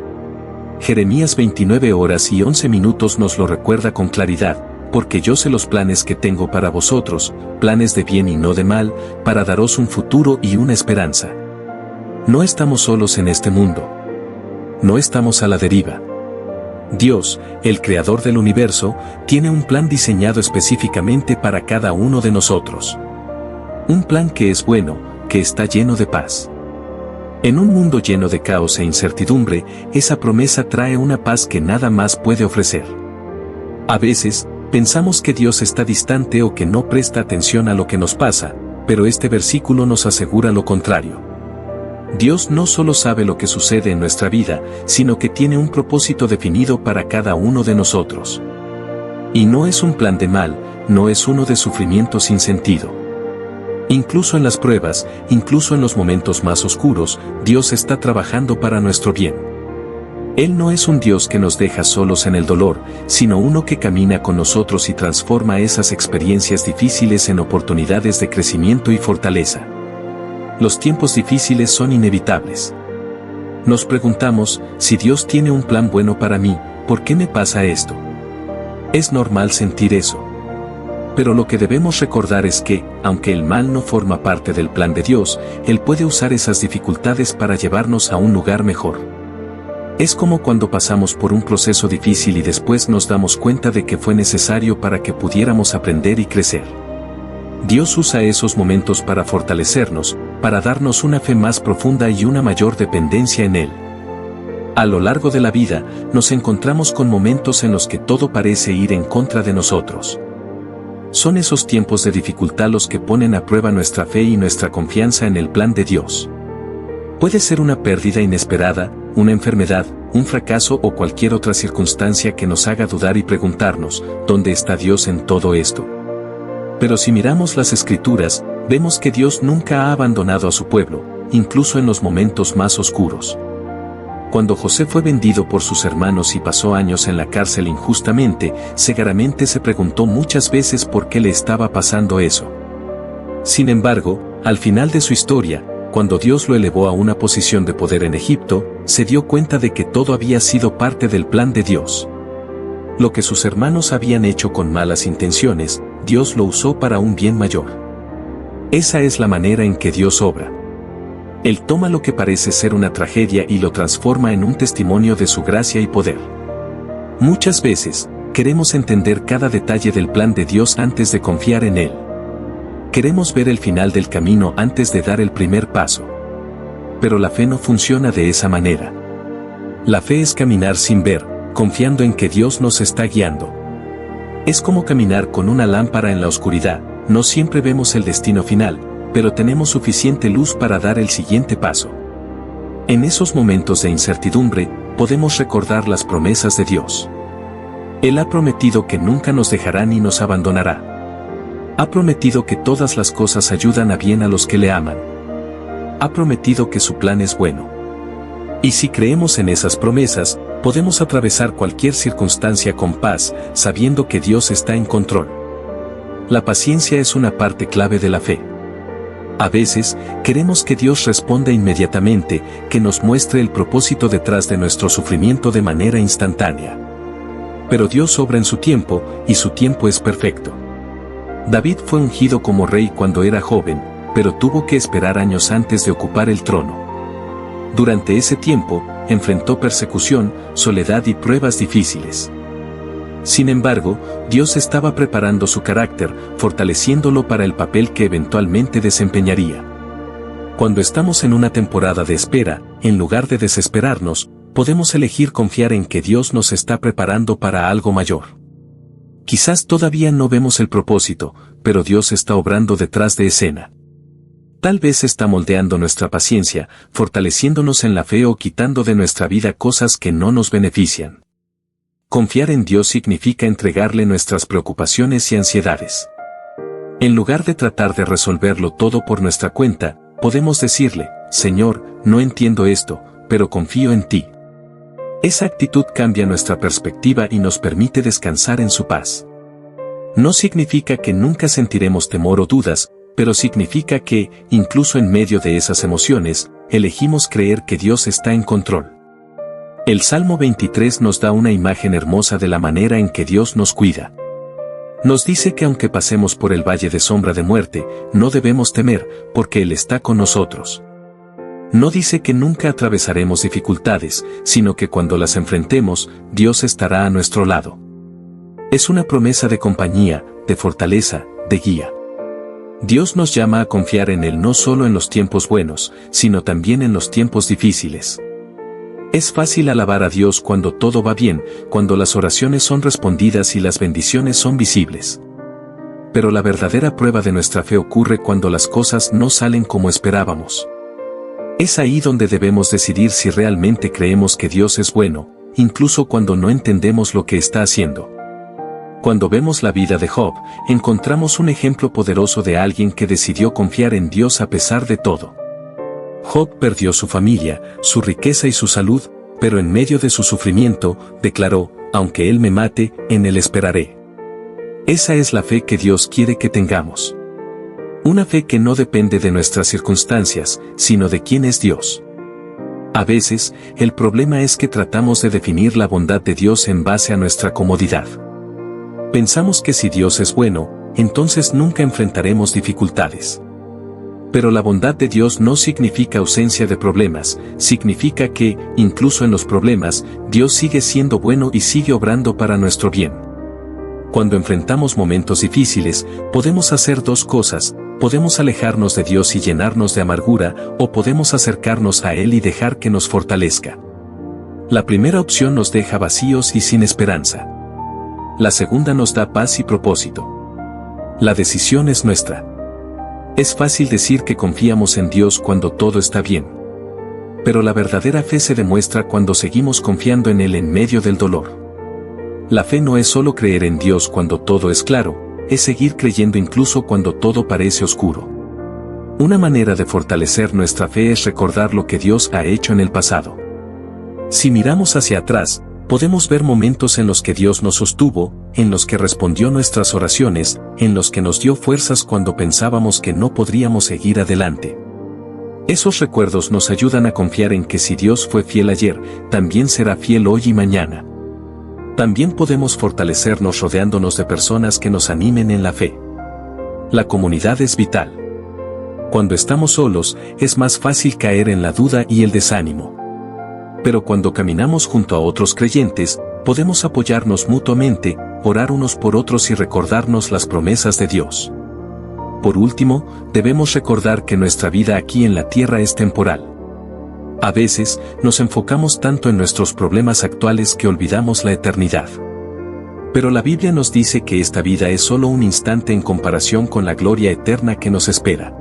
Jeremías 29:11 nos lo recuerda con claridad, porque yo sé los planes que tengo para vosotros, planes de bien y no de mal, para daros un futuro y una esperanza. No estamos solos en este mundo. No estamos a la deriva. Dios, el creador del universo, tiene un plan diseñado específicamente para cada uno de nosotros. Un plan que es bueno, que está lleno de paz. En un mundo lleno de caos e incertidumbre, esa promesa trae una paz que nada más puede ofrecer. A veces, pensamos que Dios está distante o que no presta atención a lo que nos pasa, pero este versículo nos asegura lo contrario. Dios no solo sabe lo que sucede en nuestra vida, sino que tiene un propósito definido para cada uno de nosotros. Y no es un plan de mal, no es uno de sufrimiento sin sentido. Incluso en las pruebas, incluso en los momentos más oscuros, Dios está trabajando para nuestro bien. Él no es un Dios que nos deja solos en el dolor, sino uno que camina con nosotros y transforma esas experiencias difíciles en oportunidades de crecimiento y fortaleza. Los tiempos difíciles son inevitables. Nos preguntamos, si Dios tiene un plan bueno para mí, ¿por qué me pasa esto? Es normal sentir eso. Pero lo que debemos recordar es que, aunque el mal no forma parte del plan de Dios, Él puede usar esas dificultades para llevarnos a un lugar mejor. Es como cuando pasamos por un proceso difícil y después nos damos cuenta de que fue necesario para que pudiéramos aprender y crecer. Dios usa esos momentos para fortalecernos, para darnos una fe más profunda y una mayor dependencia en Él. A lo largo de la vida, nos encontramos con momentos en los que todo parece ir en contra de nosotros. Son esos tiempos de dificultad los que ponen a prueba nuestra fe y nuestra confianza en el plan de Dios. Puede ser una pérdida inesperada, una enfermedad, un fracaso o cualquier otra circunstancia que nos haga dudar y preguntarnos, ¿dónde está Dios en todo esto? Pero si miramos las Escrituras, vemos que Dios nunca ha abandonado a su pueblo, incluso en los momentos más oscuros. Cuando José fue vendido por sus hermanos y pasó años en la cárcel injustamente, seguramente se preguntó muchas veces por qué le estaba pasando eso. Sin embargo, al final de su historia, cuando Dios lo elevó a una posición de poder en Egipto, se dio cuenta de que todo había sido parte del plan de Dios. Lo que sus hermanos habían hecho con malas intenciones, Dios lo usó para un bien mayor. Esa es la manera en que Dios obra. Él toma lo que parece ser una tragedia y lo transforma en un testimonio de su gracia y poder. Muchas veces, queremos entender cada detalle del plan de Dios antes de confiar en Él. Queremos ver el final del camino antes de dar el primer paso. Pero la fe no funciona de esa manera. La fe es caminar sin ver, confiando en que Dios nos está guiando. Es como caminar con una lámpara en la oscuridad, no siempre vemos el destino final, pero tenemos suficiente luz para dar el siguiente paso. En esos momentos de incertidumbre, podemos recordar las promesas de Dios. Él ha prometido que nunca nos dejará ni nos abandonará. Ha prometido que todas las cosas ayudan a bien a los que le aman. Ha prometido que su plan es bueno. Y si creemos en esas promesas, podemos atravesar cualquier circunstancia con paz, sabiendo que Dios está en control. La paciencia es una parte clave de la fe. A veces, queremos que Dios responda inmediatamente, que nos muestre el propósito detrás de nuestro sufrimiento de manera instantánea. Pero Dios obra en su tiempo, y su tiempo es perfecto. David fue ungido como rey cuando era joven, pero tuvo que esperar años antes de ocupar el trono. Durante ese tiempo, enfrentó persecución, soledad y pruebas difíciles. Sin embargo, Dios estaba preparando su carácter, fortaleciéndolo para el papel que eventualmente desempeñaría. Cuando estamos en una temporada de espera, en lugar de desesperarnos, podemos elegir confiar en que Dios nos está preparando para algo mayor. Quizás todavía no vemos el propósito, pero Dios está obrando detrás de escena. Tal vez está moldeando nuestra paciencia, fortaleciéndonos en la fe o quitando de nuestra vida cosas que no nos benefician. Confiar en Dios significa entregarle nuestras preocupaciones y ansiedades. En lugar de tratar de resolverlo todo por nuestra cuenta, podemos decirle, Señor, no entiendo esto, pero confío en ti. Esa actitud cambia nuestra perspectiva y nos permite descansar en su paz. No significa que nunca sentiremos temor o dudas, pero significa que, incluso en medio de esas emociones, elegimos creer que Dios está en control. El Salmo 23 nos da una imagen hermosa de la manera en que Dios nos cuida. Nos dice que aunque pasemos por el valle de sombra de muerte, no debemos temer, porque Él está con nosotros. No dice que nunca atravesaremos dificultades, sino que cuando las enfrentemos, Dios estará a nuestro lado. Es una promesa de compañía, de fortaleza, de guía. Dios nos llama a confiar en Él no solo en los tiempos buenos, sino también en los tiempos difíciles. Es fácil alabar a Dios cuando todo va bien, cuando las oraciones son respondidas y las bendiciones son visibles. Pero la verdadera prueba de nuestra fe ocurre cuando las cosas no salen como esperábamos. Es ahí donde debemos decidir si realmente creemos que Dios es bueno, incluso cuando no entendemos lo que está haciendo. Cuando vemos la vida de Job, encontramos un ejemplo poderoso de alguien que decidió confiar en Dios a pesar de todo. Job perdió su familia, su riqueza y su salud, pero en medio de su sufrimiento, declaró, aunque Él me mate, en Él esperaré. Esa es la fe que Dios quiere que tengamos. Una fe que no depende de nuestras circunstancias, sino de quién es Dios. A veces, el problema es que tratamos de definir la bondad de Dios en base a nuestra comodidad. Pensamos que si Dios es bueno, entonces nunca enfrentaremos dificultades. Pero la bondad de Dios no significa ausencia de problemas, significa que, incluso en los problemas, Dios sigue siendo bueno y sigue obrando para nuestro bien. Cuando enfrentamos momentos difíciles, podemos hacer dos cosas: podemos alejarnos de Dios y llenarnos de amargura, o podemos acercarnos a Él y dejar que nos fortalezca. La primera opción nos deja vacíos y sin esperanza. La segunda nos da paz y propósito. La decisión es nuestra. Es fácil decir que confiamos en Dios cuando todo está bien. Pero la verdadera fe se demuestra cuando seguimos confiando en Él en medio del dolor. La fe no es solo creer en Dios cuando todo es claro, es seguir creyendo incluso cuando todo parece oscuro. Una manera de fortalecer nuestra fe es recordar lo que Dios ha hecho en el pasado. Si miramos hacia atrás, podemos ver momentos en los que Dios nos sostuvo, en los que respondió nuestras oraciones, en los que nos dio fuerzas cuando pensábamos que no podríamos seguir adelante. Esos recuerdos nos ayudan a confiar en que si Dios fue fiel ayer, también será fiel hoy y mañana. También podemos fortalecernos rodeándonos de personas que nos animen en la fe. La comunidad es vital. Cuando estamos solos, es más fácil caer en la duda y el desánimo. Pero cuando caminamos junto a otros creyentes, podemos apoyarnos mutuamente, orar unos por otros y recordarnos las promesas de Dios. Por último, debemos recordar que nuestra vida aquí en la tierra es temporal. A veces, nos enfocamos tanto en nuestros problemas actuales que olvidamos la eternidad. Pero la Biblia nos dice que esta vida es solo un instante en comparación con la gloria eterna que nos espera.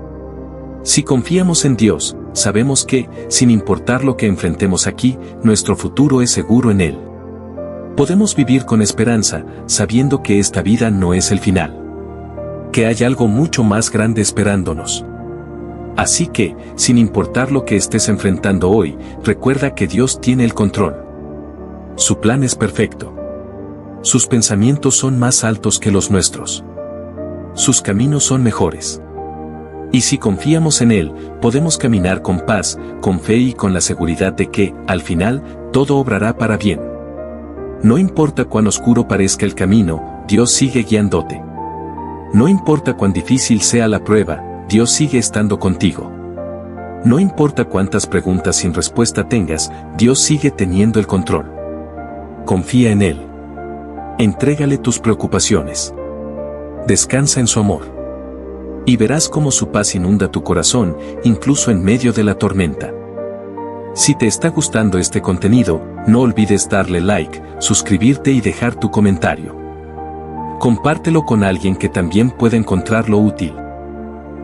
Si confiamos en Dios, sabemos que, sin importar lo que enfrentemos aquí, nuestro futuro es seguro en Él. Podemos vivir con esperanza, sabiendo que esta vida no es el final. Que hay algo mucho más grande esperándonos. Así que, sin importar lo que estés enfrentando hoy, recuerda que Dios tiene el control. Su plan es perfecto. Sus pensamientos son más altos que los nuestros. Sus caminos son mejores. Y si confiamos en Él, podemos caminar con paz, con fe y con la seguridad de que, al final, todo obrará para bien. No importa cuán oscuro parezca el camino, Dios sigue guiándote. No importa cuán difícil sea la prueba, Dios sigue estando contigo. No importa cuántas preguntas sin respuesta tengas, Dios sigue teniendo el control. Confía en Él. Entrégale tus preocupaciones. Descansa en su amor. Y verás cómo su paz inunda tu corazón, incluso en medio de la tormenta. Si te está gustando este contenido, no olvides darle like, suscribirte y dejar tu comentario. Compártelo con alguien que también pueda encontrarlo útil.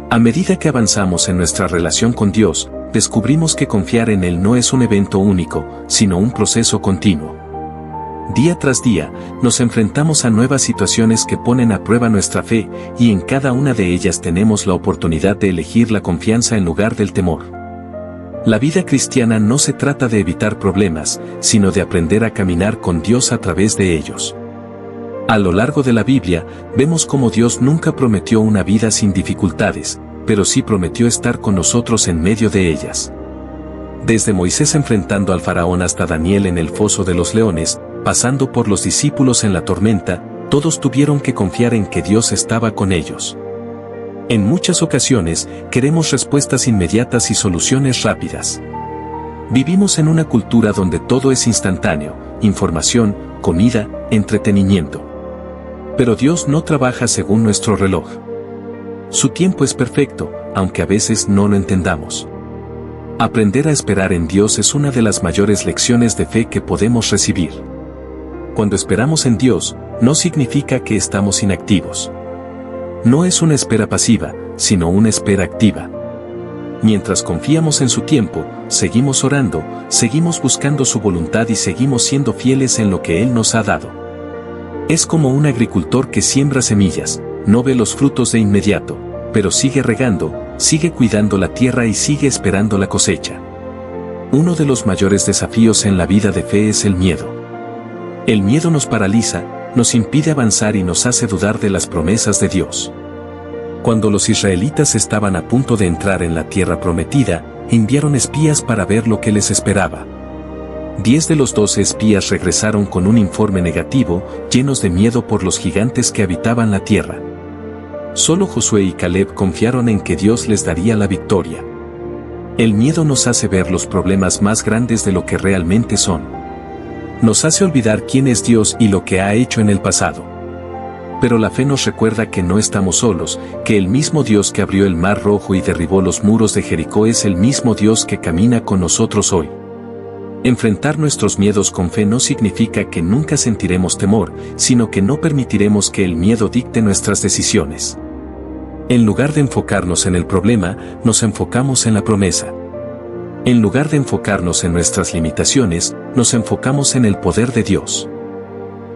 A medida que avanzamos en nuestra relación con Dios, descubrimos que confiar en Él no es un evento único, sino un proceso continuo. Día tras día, nos enfrentamos a nuevas situaciones que ponen a prueba nuestra fe, y en cada una de ellas tenemos la oportunidad de elegir la confianza en lugar del temor. La vida cristiana no se trata de evitar problemas, sino de aprender a caminar con Dios a través de ellos. A lo largo de la Biblia, vemos cómo Dios nunca prometió una vida sin dificultades, pero sí prometió estar con nosotros en medio de ellas. Desde Moisés enfrentando al faraón hasta Daniel en el foso de los leones, pasando por los discípulos en la tormenta, todos tuvieron que confiar en que Dios estaba con ellos. En muchas ocasiones, queremos respuestas inmediatas y soluciones rápidas. Vivimos en una cultura donde todo es instantáneo: información, comida, entretenimiento. Pero Dios no trabaja según nuestro reloj. Su tiempo es perfecto, aunque a veces no lo entendamos. Aprender a esperar en Dios es una de las mayores lecciones de fe que podemos recibir. Cuando esperamos en Dios, no significa que estamos inactivos. No es una espera pasiva, sino una espera activa. Mientras confiamos en su tiempo, seguimos orando, seguimos buscando su voluntad y seguimos siendo fieles en lo que Él nos ha dado. Es como un agricultor que siembra semillas, no ve los frutos de inmediato, pero sigue regando, sigue cuidando la tierra y sigue esperando la cosecha. Uno de los mayores desafíos en la vida de fe es el miedo. El miedo nos paraliza, nos impide avanzar y nos hace dudar de las promesas de Dios. Cuando los israelitas estaban a punto de entrar en la tierra prometida, enviaron espías para ver lo que les esperaba. 10 de los 12 espías regresaron con un informe negativo, llenos de miedo por los gigantes que habitaban la tierra. Solo Josué y Caleb confiaron en que Dios les daría la victoria. El miedo nos hace ver los problemas más grandes de lo que realmente son. Nos hace olvidar quién es Dios y lo que ha hecho en el pasado. Pero la fe nos recuerda que no estamos solos, que el mismo Dios que abrió el Mar Rojo y derribó los muros de Jericó es el mismo Dios que camina con nosotros hoy. Enfrentar nuestros miedos con fe no significa que nunca sentiremos temor, sino que no permitiremos que el miedo dicte nuestras decisiones. En lugar de enfocarnos en el problema, nos enfocamos en la promesa. En lugar de enfocarnos en nuestras limitaciones, nos enfocamos en el poder de Dios.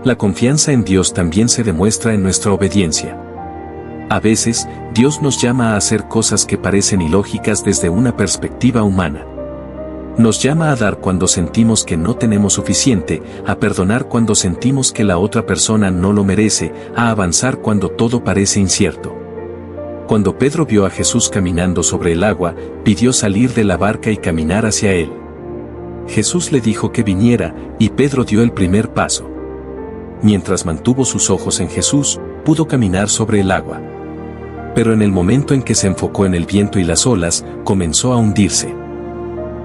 La confianza en Dios también se demuestra en nuestra obediencia. A veces, Dios nos llama a hacer cosas que parecen ilógicas desde una perspectiva humana. Nos llama a dar cuando sentimos que no tenemos suficiente, a perdonar cuando sentimos que la otra persona no lo merece, a avanzar cuando todo parece incierto. Cuando Pedro vio a Jesús caminando sobre el agua, pidió salir de la barca y caminar hacia él. Jesús le dijo que viniera, y Pedro dio el primer paso. Mientras mantuvo sus ojos en Jesús, pudo caminar sobre el agua. Pero en el momento en que se enfocó en el viento y las olas, comenzó a hundirse.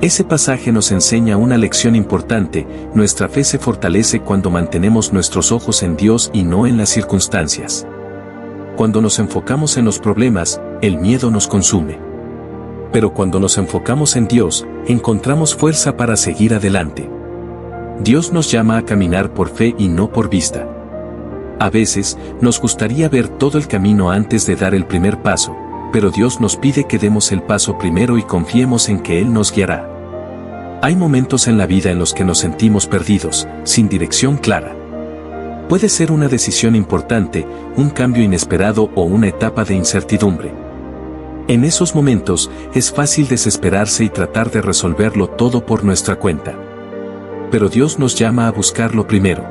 Ese pasaje nos enseña una lección importante: nuestra fe se fortalece cuando mantenemos nuestros ojos en Dios y no en las circunstancias. Cuando nos enfocamos en los problemas, el miedo nos consume. Pero cuando nos enfocamos en Dios, encontramos fuerza para seguir adelante. Dios nos llama a caminar por fe y no por vista. A veces, nos gustaría ver todo el camino antes de dar el primer paso, pero Dios nos pide que demos el paso primero y confiemos en que Él nos guiará. Hay momentos en la vida en los que nos sentimos perdidos, sin dirección clara. Puede ser una decisión importante, un cambio inesperado o una etapa de incertidumbre. En esos momentos, es fácil desesperarse y tratar de resolverlo todo por nuestra cuenta. Pero Dios nos llama a buscarlo primero.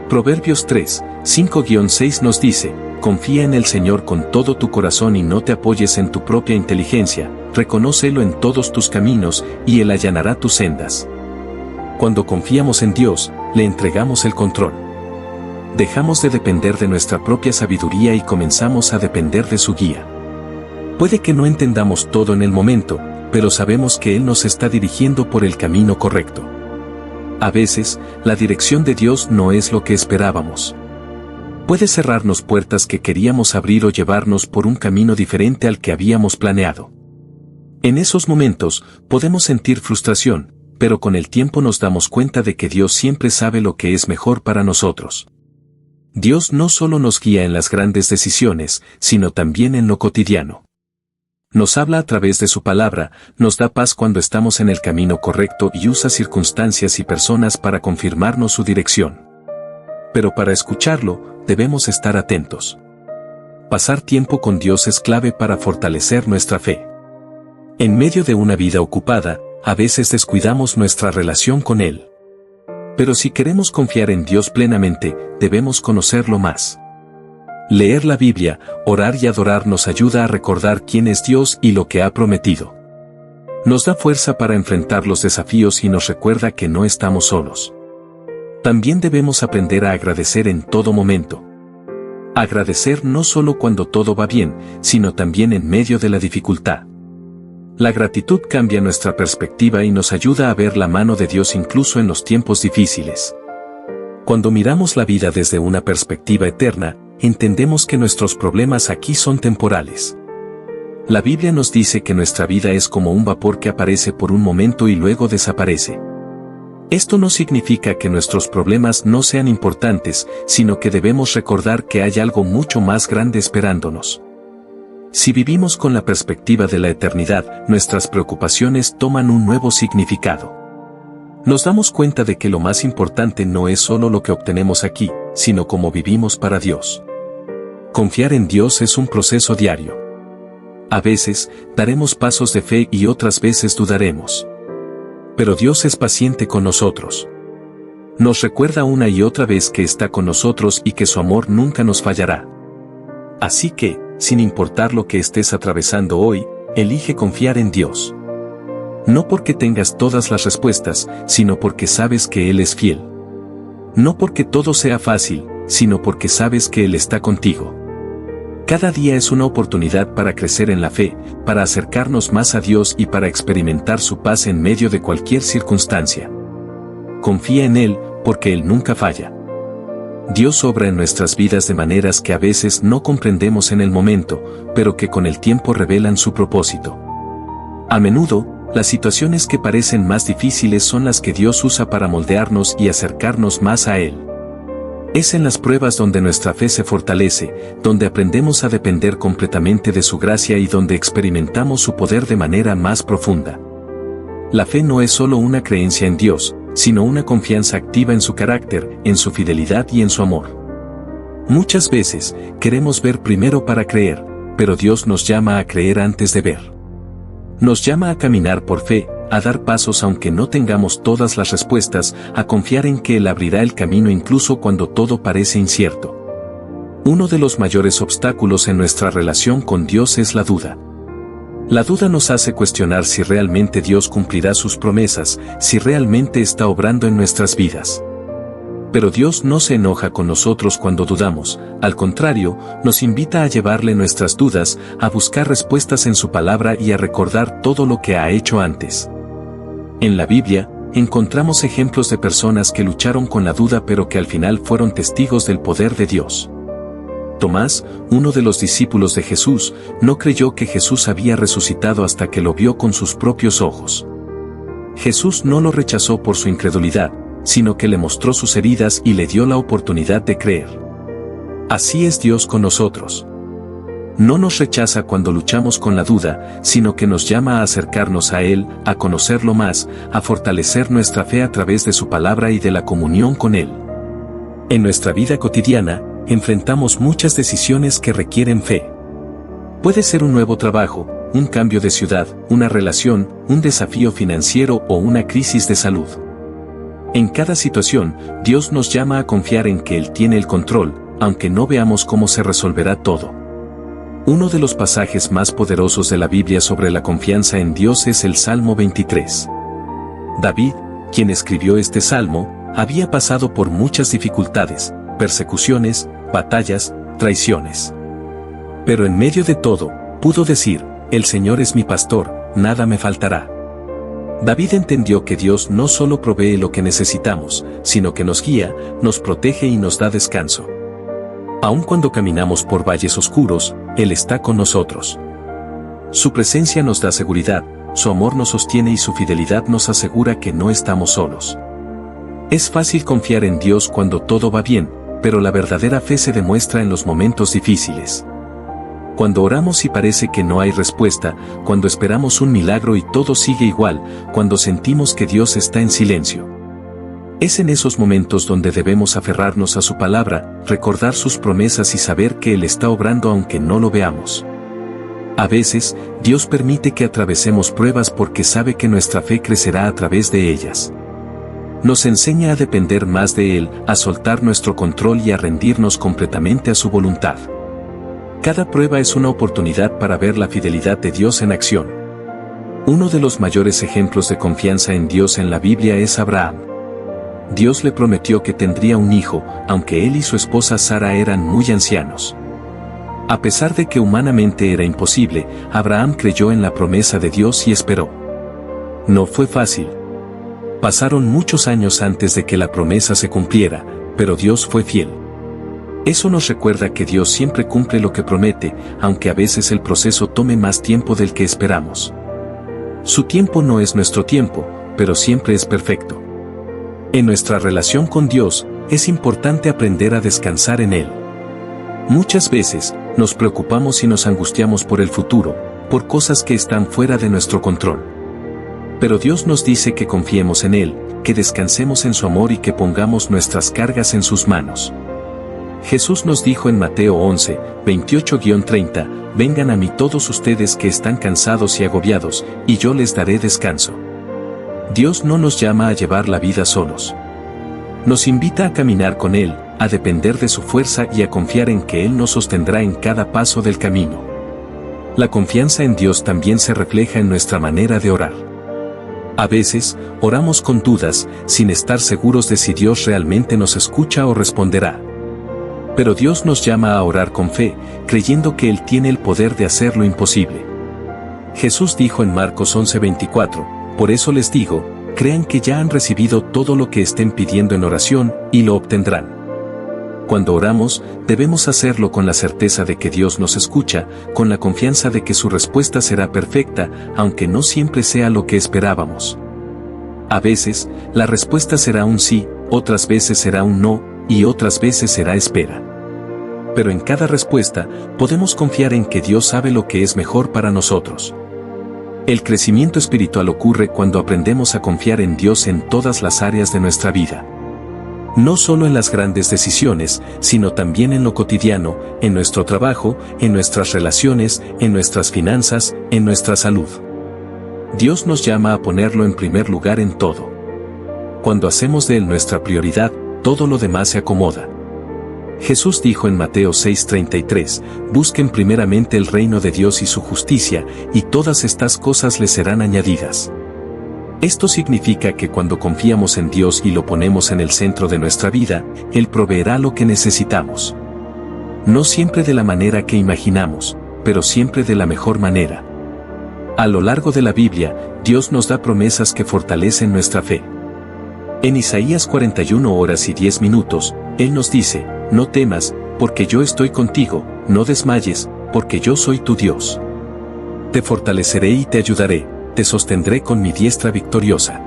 Proverbios 3, 5-6 nos dice: confía en el Señor con todo tu corazón y no te apoyes en tu propia inteligencia, reconócelo en todos tus caminos, y Él allanará tus sendas. Cuando confiamos en Dios, le entregamos el control. Dejamos de depender de nuestra propia sabiduría y comenzamos a depender de su guía. Puede que no entendamos todo en el momento, pero sabemos que Él nos está dirigiendo por el camino correcto. A veces, la dirección de Dios no es lo que esperábamos. Puede cerrarnos puertas que queríamos abrir o llevarnos por un camino diferente al que habíamos planeado. En esos momentos, podemos sentir frustración, pero con el tiempo nos damos cuenta de que Dios siempre sabe lo que es mejor para nosotros. Dios no solo nos guía en las grandes decisiones, sino también en lo cotidiano. Nos habla a través de su palabra, nos da paz cuando estamos en el camino correcto y usa circunstancias y personas para confirmarnos su dirección. Pero para escucharlo, debemos estar atentos. Pasar tiempo con Dios es clave para fortalecer nuestra fe. En medio de una vida ocupada, a veces descuidamos nuestra relación con Él. Pero si queremos confiar en Dios plenamente, debemos conocerlo más. Leer la Biblia, orar y adorar nos ayuda a recordar quién es Dios y lo que ha prometido. Nos da fuerza para enfrentar los desafíos y nos recuerda que no estamos solos. También debemos aprender a agradecer en todo momento. Agradecer no solo cuando todo va bien, sino también en medio de la dificultad. La gratitud cambia nuestra perspectiva y nos ayuda a ver la mano de Dios incluso en los tiempos difíciles. Cuando miramos la vida desde una perspectiva eterna, entendemos que nuestros problemas aquí son temporales. La Biblia nos dice que nuestra vida es como un vapor que aparece por un momento y luego desaparece. Esto no significa que nuestros problemas no sean importantes, sino que debemos recordar que hay algo mucho más grande esperándonos. Si vivimos con la perspectiva de la eternidad, nuestras preocupaciones toman un nuevo significado. Nos damos cuenta de que lo más importante no es solo lo que obtenemos aquí, sino cómo vivimos para Dios. Confiar en Dios es un proceso diario. A veces, daremos pasos de fe y otras veces dudaremos. Pero Dios es paciente con nosotros. Nos recuerda una y otra vez que está con nosotros y que su amor nunca nos fallará. Así que, sin importar lo que estés atravesando hoy, elige confiar en Dios. No porque tengas todas las respuestas, sino porque sabes que Él es fiel. No porque todo sea fácil, sino porque sabes que Él está contigo. Cada día es una oportunidad para crecer en la fe, para acercarnos más a Dios y para experimentar su paz en medio de cualquier circunstancia. Confía en Él, porque Él nunca falla. Dios obra en nuestras vidas de maneras que a veces no comprendemos en el momento, pero que con el tiempo revelan su propósito. A menudo, las situaciones que parecen más difíciles son las que Dios usa para moldearnos y acercarnos más a Él. Es en las pruebas donde nuestra fe se fortalece, donde aprendemos a depender completamente de su gracia y donde experimentamos su poder de manera más profunda. La fe no es solo una creencia en Dios, sino una confianza activa en su carácter, en su fidelidad y en su amor. Muchas veces, queremos ver primero para creer, pero Dios nos llama a creer antes de ver. Nos llama a caminar por fe, a dar pasos aunque no tengamos todas las respuestas, a confiar en que Él abrirá el camino incluso cuando todo parece incierto. Uno de los mayores obstáculos en nuestra relación con Dios es la duda. La duda nos hace cuestionar si realmente Dios cumplirá sus promesas, si realmente está obrando en nuestras vidas. Pero Dios no se enoja con nosotros cuando dudamos, al contrario, nos invita a llevarle nuestras dudas, a buscar respuestas en su palabra y a recordar todo lo que ha hecho antes. En la Biblia, encontramos ejemplos de personas que lucharon con la duda pero que al final fueron testigos del poder de Dios. Tomás, uno de los discípulos de Jesús, no creyó que Jesús había resucitado hasta que lo vio con sus propios ojos. Jesús no lo rechazó por su incredulidad, sino que le mostró sus heridas y le dio la oportunidad de creer. Así es Dios con nosotros. No nos rechaza cuando luchamos con la duda, sino que nos llama a acercarnos a Él, a conocerlo más, a fortalecer nuestra fe a través de su palabra y de la comunión con Él. En nuestra vida cotidiana, enfrentamos muchas decisiones que requieren fe. Puede ser un nuevo trabajo, un cambio de ciudad, una relación, un desafío financiero o una crisis de salud. En cada situación, Dios nos llama a confiar en que Él tiene el control, aunque no veamos cómo se resolverá todo. Uno de los pasajes más poderosos de la Biblia sobre la confianza en Dios es el Salmo 23. David, quien escribió este salmo, había pasado por muchas dificultades, persecuciones, batallas, traiciones. Pero en medio de todo, pudo decir, «El Señor es mi pastor, nada me faltará». David entendió que Dios no solo provee lo que necesitamos, sino que nos guía, nos protege y nos da descanso. Aun cuando caminamos por valles oscuros, Él está con nosotros. Su presencia nos da seguridad, su amor nos sostiene y su fidelidad nos asegura que no estamos solos. Es fácil confiar en Dios cuando todo va bien, pero la verdadera fe se demuestra en los momentos difíciles. Cuando oramos y parece que no hay respuesta, cuando esperamos un milagro y todo sigue igual, cuando sentimos que Dios está en silencio. Es en esos momentos donde debemos aferrarnos a su palabra, recordar sus promesas y saber que Él está obrando aunque no lo veamos. A veces, Dios permite que atravesemos pruebas porque sabe que nuestra fe crecerá a través de ellas. Nos enseña a depender más de Él, a soltar nuestro control y a rendirnos completamente a su voluntad. Cada prueba es una oportunidad para ver la fidelidad de Dios en acción. Uno de los mayores ejemplos de confianza en Dios en la Biblia es Abraham. Dios le prometió que tendría un hijo, aunque él y su esposa Sara eran muy ancianos. A pesar de que humanamente era imposible, Abraham creyó en la promesa de Dios y esperó. No fue fácil. Pasaron muchos años antes de que la promesa se cumpliera, pero Dios fue fiel. Eso nos recuerda que Dios siempre cumple lo que promete, aunque a veces el proceso tome más tiempo del que esperamos. Su tiempo no es nuestro tiempo, pero siempre es perfecto. En nuestra relación con Dios, es importante aprender a descansar en Él. Muchas veces, nos preocupamos y nos angustiamos por el futuro, por cosas que están fuera de nuestro control. Pero Dios nos dice que confiemos en Él, que descansemos en su amor y que pongamos nuestras cargas en sus manos. Jesús nos dijo en Mateo 11, 28-30, vengan a mí todos ustedes que están cansados y agobiados, y yo les daré descanso. Dios no nos llama a llevar la vida solos. Nos invita a caminar con Él, a depender de su fuerza y a confiar en que Él nos sostendrá en cada paso del camino. La confianza en Dios también se refleja en nuestra manera de orar. A veces, oramos con dudas, sin estar seguros de si Dios realmente nos escucha o responderá. Pero Dios nos llama a orar con fe, creyendo que Él tiene el poder de hacer lo imposible. Jesús dijo en Marcos 11:24, por eso les digo, crean que ya han recibido todo lo que estén pidiendo en oración, y lo obtendrán. Cuando oramos, debemos hacerlo con la certeza de que Dios nos escucha, con la confianza de que su respuesta será perfecta, aunque no siempre sea lo que esperábamos. A veces, la respuesta será un sí, otras veces será un no, y otras veces será espera. Pero en cada respuesta, podemos confiar en que Dios sabe lo que es mejor para nosotros. El crecimiento espiritual ocurre cuando aprendemos a confiar en Dios en todas las áreas de nuestra vida. No solo en las grandes decisiones, sino también en lo cotidiano, en nuestro trabajo, en nuestras relaciones, en nuestras finanzas, en nuestra salud. Dios nos llama a ponerlo en primer lugar en todo. Cuando hacemos de Él nuestra prioridad, todo lo demás se acomoda. Jesús dijo en Mateo 6:33, busquen primeramente el reino de Dios y su justicia, y todas estas cosas les serán añadidas. Esto significa que cuando confiamos en Dios y lo ponemos en el centro de nuestra vida, Él proveerá lo que necesitamos. No siempre de la manera que imaginamos, pero siempre de la mejor manera. A lo largo de la Biblia, Dios nos da promesas que fortalecen nuestra fe. En Isaías 41 horas y 10 minutos, Él nos dice, no temas, porque yo estoy contigo, no desmayes, porque yo soy tu Dios. Te fortaleceré y te ayudaré, te sostendré con mi diestra victoriosa.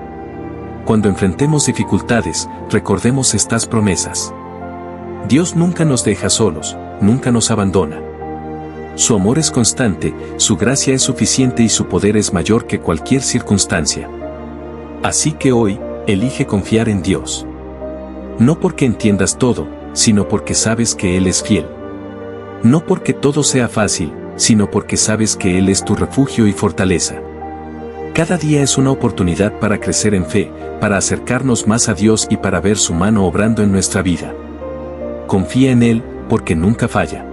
Cuando enfrentemos dificultades, recordemos estas promesas. Dios nunca nos deja solos, nunca nos abandona. Su amor es constante, su gracia es suficiente y su poder es mayor que cualquier circunstancia. Así que hoy, elige confiar en Dios. No porque entiendas todo, sino porque sabes que Él es fiel. No porque todo sea fácil, sino porque sabes que Él es tu refugio y fortaleza. Cada día es una oportunidad para crecer en fe, para acercarnos más a Dios y para ver su mano obrando en nuestra vida. Confía en Él, porque nunca falla.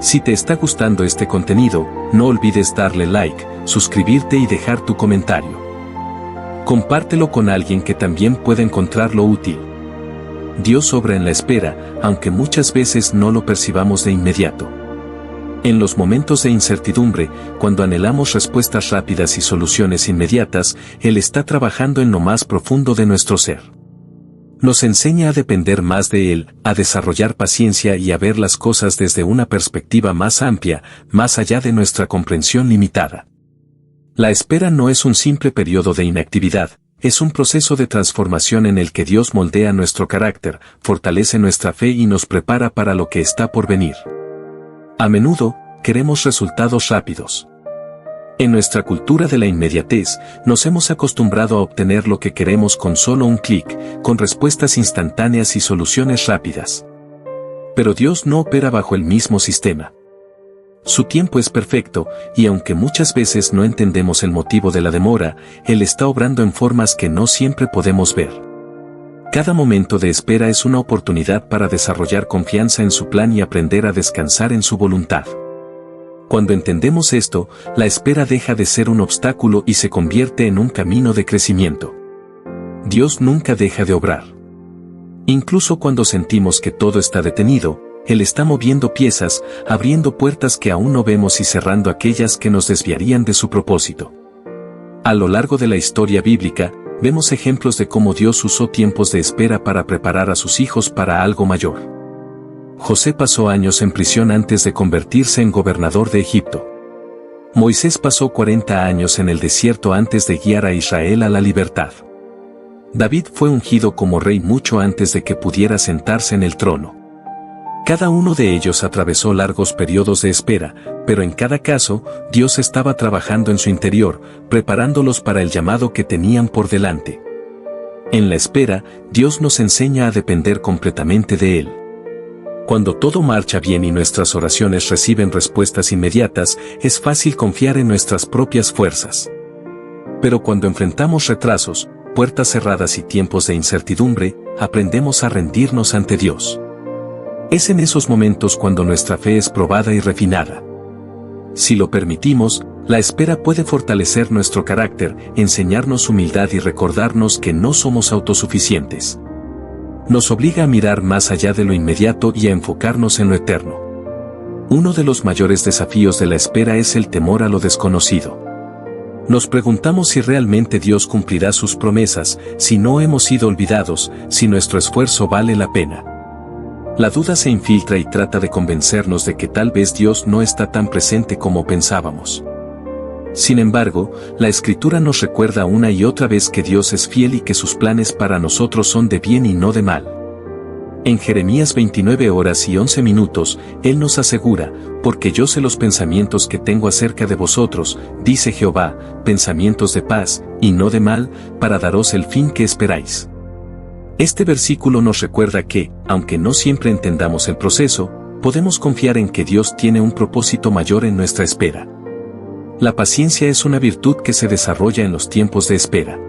Si te está gustando este contenido, no olvides darle like, suscribirte y dejar tu comentario. Compártelo con alguien que también pueda encontrarlo útil. Dios obra en la espera, aunque muchas veces no lo percibamos de inmediato. En los momentos de incertidumbre, cuando anhelamos respuestas rápidas y soluciones inmediatas, Él está trabajando en lo más profundo de nuestro ser. Nos enseña a depender más de Él, a desarrollar paciencia y a ver las cosas desde una perspectiva más amplia, más allá de nuestra comprensión limitada. La espera no es un simple periodo de inactividad, es un proceso de transformación en el que Dios moldea nuestro carácter, fortalece nuestra fe y nos prepara para lo que está por venir. A menudo, queremos resultados rápidos. En nuestra cultura de la inmediatez, nos hemos acostumbrado a obtener lo que queremos con solo un clic, con respuestas instantáneas y soluciones rápidas. Pero Dios no opera bajo el mismo sistema. Su tiempo es perfecto, y aunque muchas veces no entendemos el motivo de la demora, Él está obrando en formas que no siempre podemos ver. Cada momento de espera es una oportunidad para desarrollar confianza en su plan y aprender a descansar en su voluntad. Cuando entendemos esto, la espera deja de ser un obstáculo y se convierte en un camino de crecimiento. Dios nunca deja de obrar. Incluso cuando sentimos que todo está detenido, Él está moviendo piezas, abriendo puertas que aún no vemos y cerrando aquellas que nos desviarían de su propósito. A lo largo de la historia bíblica, vemos ejemplos de cómo Dios usó tiempos de espera para preparar a sus hijos para algo mayor. José pasó años en prisión antes de convertirse en gobernador de Egipto. Moisés pasó 40 años en el desierto antes de guiar a Israel a la libertad. David fue ungido como rey mucho antes de que pudiera sentarse en el trono. Cada uno de ellos atravesó largos periodos de espera, pero en cada caso, Dios estaba trabajando en su interior, preparándolos para el llamado que tenían por delante. En la espera, Dios nos enseña a depender completamente de Él. Cuando todo marcha bien y nuestras oraciones reciben respuestas inmediatas, es fácil confiar en nuestras propias fuerzas. Pero cuando enfrentamos retrasos, puertas cerradas y tiempos de incertidumbre, aprendemos a rendirnos ante Dios. Es en esos momentos cuando nuestra fe es probada y refinada. Si lo permitimos, la espera puede fortalecer nuestro carácter, enseñarnos humildad y recordarnos que no somos autosuficientes. Nos obliga a mirar más allá de lo inmediato y a enfocarnos en lo eterno. Uno de los mayores desafíos de la espera es el temor a lo desconocido. Nos preguntamos si realmente Dios cumplirá sus promesas, si no hemos sido olvidados, si nuestro esfuerzo vale la pena. La duda se infiltra y trata de convencernos de que tal vez Dios no está tan presente como pensábamos. Sin embargo, la Escritura nos recuerda una y otra vez que Dios es fiel y que sus planes para nosotros son de bien y no de mal. En Jeremías 29:11, Él nos asegura, porque yo sé los pensamientos que tengo acerca de vosotros, dice Jehová, pensamientos de paz, y no de mal, para daros el fin que esperáis. Este versículo nos recuerda que, aunque no siempre entendamos el proceso, podemos confiar en que Dios tiene un propósito mayor en nuestra espera. La paciencia es una virtud que se desarrolla en los tiempos de espera.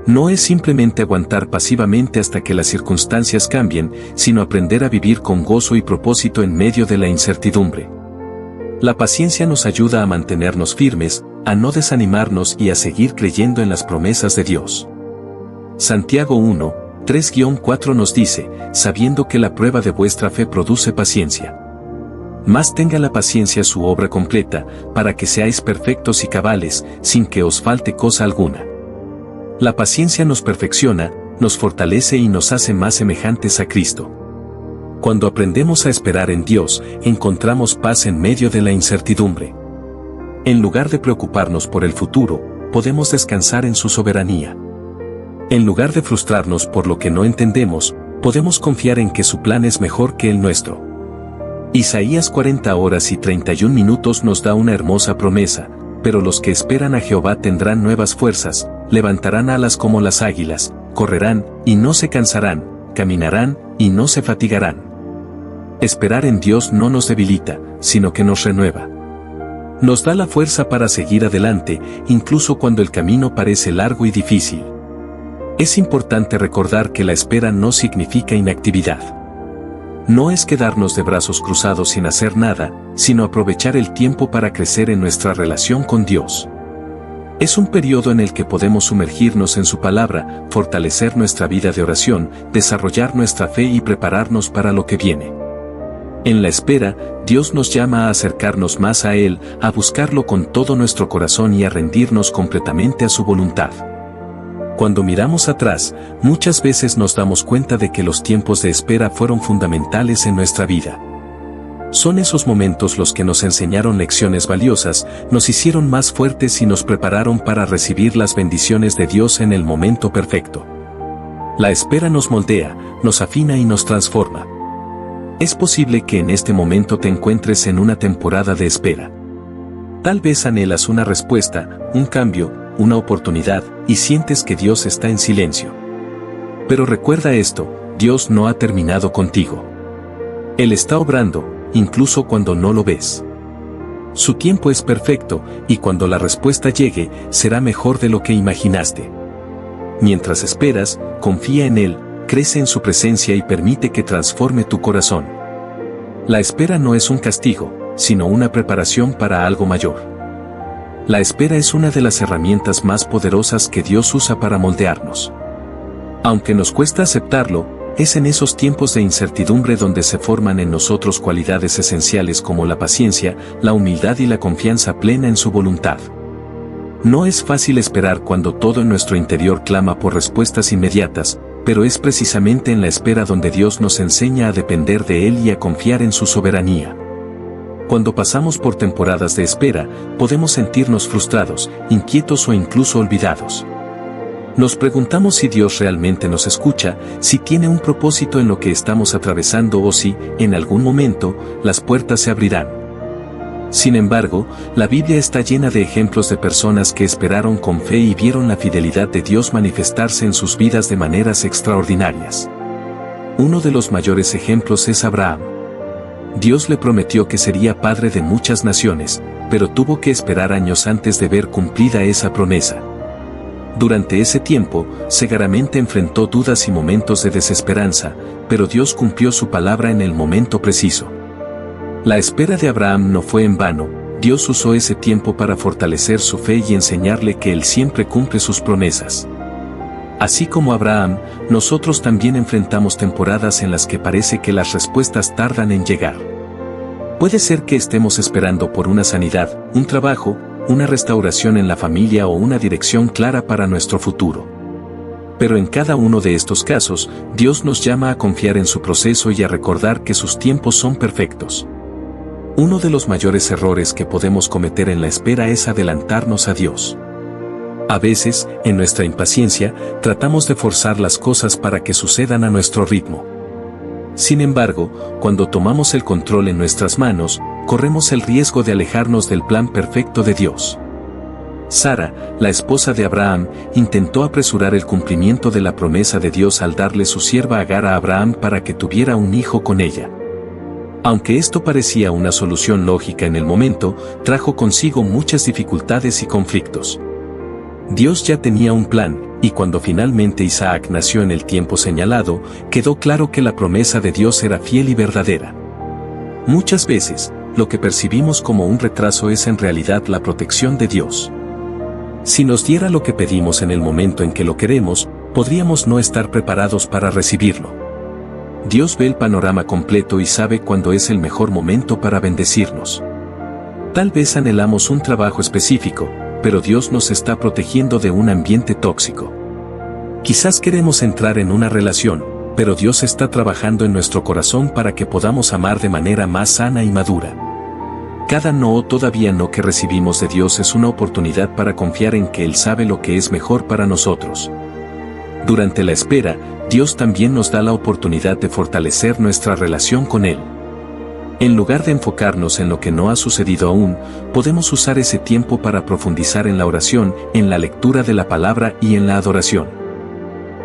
No es simplemente aguantar pasivamente hasta que las circunstancias cambien, sino aprender a vivir con gozo y propósito en medio de la incertidumbre. La paciencia nos ayuda a mantenernos firmes, a no desanimarnos y a seguir creyendo en las promesas de Dios. Santiago 1:3-4 nos dice, sabiendo que la prueba de vuestra fe produce paciencia. Mas tenga la paciencia su obra completa, para que seáis perfectos y cabales, sin que os falte cosa alguna. La paciencia nos perfecciona, nos fortalece y nos hace más semejantes a Cristo. Cuando aprendemos a esperar en Dios, encontramos paz en medio de la incertidumbre. En lugar de preocuparnos por el futuro, podemos descansar en su soberanía. En lugar de frustrarnos por lo que no entendemos, podemos confiar en que su plan es mejor que el nuestro. Isaías 40:31 nos da una hermosa promesa, pero los que esperan a Jehová tendrán nuevas fuerzas, levantarán alas como las águilas, correrán, y no se cansarán, caminarán, y no se fatigarán. Esperar en Dios no nos debilita, sino que nos renueva. Nos da la fuerza para seguir adelante, incluso cuando el camino parece largo y difícil. Es importante recordar que la espera no significa inactividad. No es quedarnos de brazos cruzados sin hacer nada, sino aprovechar el tiempo para crecer en nuestra relación con Dios. Es un periodo en el que podemos sumergirnos en su palabra, fortalecer nuestra vida de oración, desarrollar nuestra fe y prepararnos para lo que viene. En la espera, Dios nos llama a acercarnos más a Él, a buscarlo con todo nuestro corazón y a rendirnos completamente a su voluntad. Cuando miramos atrás, muchas veces nos damos cuenta de que los tiempos de espera fueron fundamentales en nuestra vida. Son esos momentos los que nos enseñaron lecciones valiosas, nos hicieron más fuertes y nos prepararon para recibir las bendiciones de Dios en el momento perfecto. La espera nos moldea, nos afina y nos transforma. Es posible que en este momento te encuentres en una temporada de espera. Tal vez anhelas una respuesta, un cambio, una oportunidad, y sientes que Dios está en silencio. Pero recuerda esto, Dios no ha terminado contigo. Él está obrando, incluso cuando no lo ves. Su tiempo es perfecto, y cuando la respuesta llegue, será mejor de lo que imaginaste. Mientras esperas, confía en Él, crece en su presencia y permite que transforme tu corazón. La espera no es un castigo, sino una preparación para algo mayor. La espera es una de las herramientas más poderosas que Dios usa para moldearnos. Aunque nos cuesta aceptarlo, es en esos tiempos de incertidumbre donde se forman en nosotros cualidades esenciales como la paciencia, la humildad y la confianza plena en su voluntad. No es fácil esperar cuando todo en nuestro interior clama por respuestas inmediatas, pero es precisamente en la espera donde Dios nos enseña a depender de Él y a confiar en su soberanía. Cuando pasamos por temporadas de espera, podemos sentirnos frustrados, inquietos o incluso olvidados. Nos preguntamos si Dios realmente nos escucha, si tiene un propósito en lo que estamos atravesando o si, en algún momento, las puertas se abrirán. Sin embargo, la Biblia está llena de ejemplos de personas que esperaron con fe y vieron la fidelidad de Dios manifestarse en sus vidas de maneras extraordinarias. Uno de los mayores ejemplos es Abraham. Dios le prometió que sería padre de muchas naciones, pero tuvo que esperar años antes de ver cumplida esa promesa. Durante ese tiempo, seguramente enfrentó dudas y momentos de desesperanza, pero Dios cumplió su palabra en el momento preciso. La espera de Abraham no fue en vano, Dios usó ese tiempo para fortalecer su fe y enseñarle que Él siempre cumple sus promesas. Así como Abraham, nosotros también enfrentamos temporadas en las que parece que las respuestas tardan en llegar. Puede ser que estemos esperando por una sanidad, un trabajo, una restauración en la familia o una dirección clara para nuestro futuro. Pero en cada uno de estos casos, Dios nos llama a confiar en su proceso y a recordar que sus tiempos son perfectos. Uno de los mayores errores que podemos cometer en la espera es adelantarnos a Dios. A veces, en nuestra impaciencia, tratamos de forzar las cosas para que sucedan a nuestro ritmo. Sin embargo, cuando tomamos el control en nuestras manos, corremos el riesgo de alejarnos del plan perfecto de Dios. Sara, la esposa de Abraham, intentó apresurar el cumplimiento de la promesa de Dios al darle su sierva Agar a Abraham para que tuviera un hijo con ella. Aunque esto parecía una solución lógica en el momento, trajo consigo muchas dificultades y conflictos. Dios ya tenía un plan, y cuando finalmente Isaac nació en el tiempo señalado, quedó claro que la promesa de Dios era fiel y verdadera. Muchas veces, lo que percibimos como un retraso es en realidad la protección de Dios. Si nos diera lo que pedimos en el momento en que lo queremos, podríamos no estar preparados para recibirlo. Dios ve el panorama completo y sabe cuándo es el mejor momento para bendecirnos. Tal vez anhelamos un trabajo específico, pero Dios nos está protegiendo de un ambiente tóxico. Quizás queremos entrar en una relación, pero Dios está trabajando en nuestro corazón para que podamos amar de manera más sana y madura. Cada no o todavía no que recibimos de Dios es una oportunidad para confiar en que Él sabe lo que es mejor para nosotros. Durante la espera, Dios también nos da la oportunidad de fortalecer nuestra relación con Él. En lugar de enfocarnos en lo que no ha sucedido aún, podemos usar ese tiempo para profundizar en la oración, en la lectura de la palabra y en la adoración.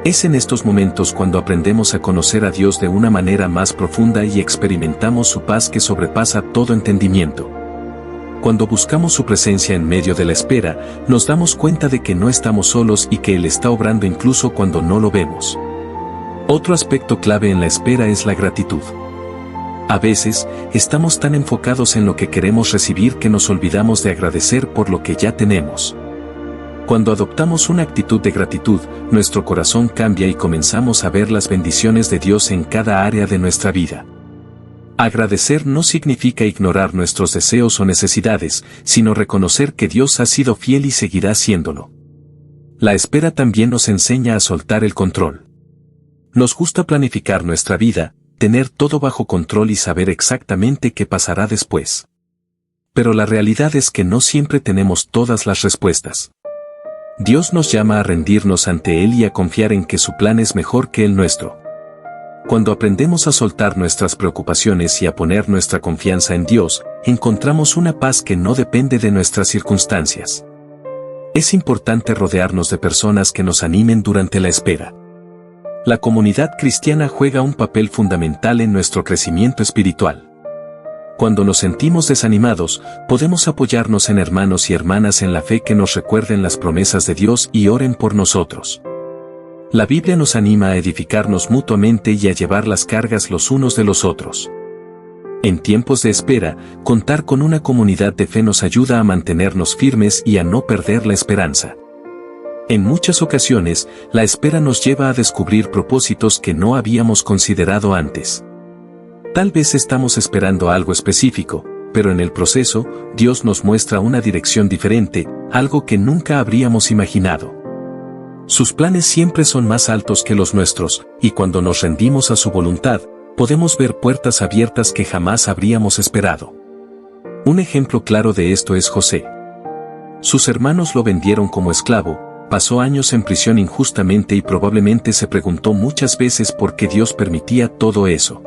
Es en estos momentos cuando aprendemos a conocer a Dios de una manera más profunda y experimentamos su paz que sobrepasa todo entendimiento. Cuando buscamos su presencia en medio de la espera, nos damos cuenta de que no estamos solos y que Él está obrando incluso cuando no lo vemos. Otro aspecto clave en la espera es la gratitud. A veces, estamos tan enfocados en lo que queremos recibir que nos olvidamos de agradecer por lo que ya tenemos. Cuando adoptamos una actitud de gratitud, nuestro corazón cambia y comenzamos a ver las bendiciones de Dios en cada área de nuestra vida. Agradecer no significa ignorar nuestros deseos o necesidades, sino reconocer que Dios ha sido fiel y seguirá siéndolo. La espera también nos enseña a soltar el control. Nos gusta planificar nuestra vida, tener todo bajo control y saber exactamente qué pasará después. Pero la realidad es que no siempre tenemos todas las respuestas. Dios nos llama a rendirnos ante Él y a confiar en que su plan es mejor que el nuestro. Cuando aprendemos a soltar nuestras preocupaciones y a poner nuestra confianza en Dios, encontramos una paz que no depende de nuestras circunstancias. Es importante rodearnos de personas que nos animen durante la espera. La comunidad cristiana juega un papel fundamental en nuestro crecimiento espiritual. Cuando nos sentimos desanimados, podemos apoyarnos en hermanos y hermanas en la fe que nos recuerden las promesas de Dios y oren por nosotros. La Biblia nos anima a edificarnos mutuamente y a llevar las cargas los unos de los otros. En tiempos de espera, contar con una comunidad de fe nos ayuda a mantenernos firmes y a no perder la esperanza. En muchas ocasiones, la espera nos lleva a descubrir propósitos que no habíamos considerado antes. Tal vez estamos esperando algo específico, pero en el proceso, Dios nos muestra una dirección diferente, algo que nunca habríamos imaginado. Sus planes siempre son más altos que los nuestros, y cuando nos rendimos a su voluntad, podemos ver puertas abiertas que jamás habríamos esperado. Un ejemplo claro de esto es José. Sus hermanos lo vendieron como esclavo, pasó años en prisión injustamente y probablemente se preguntó muchas veces por qué Dios permitía todo eso.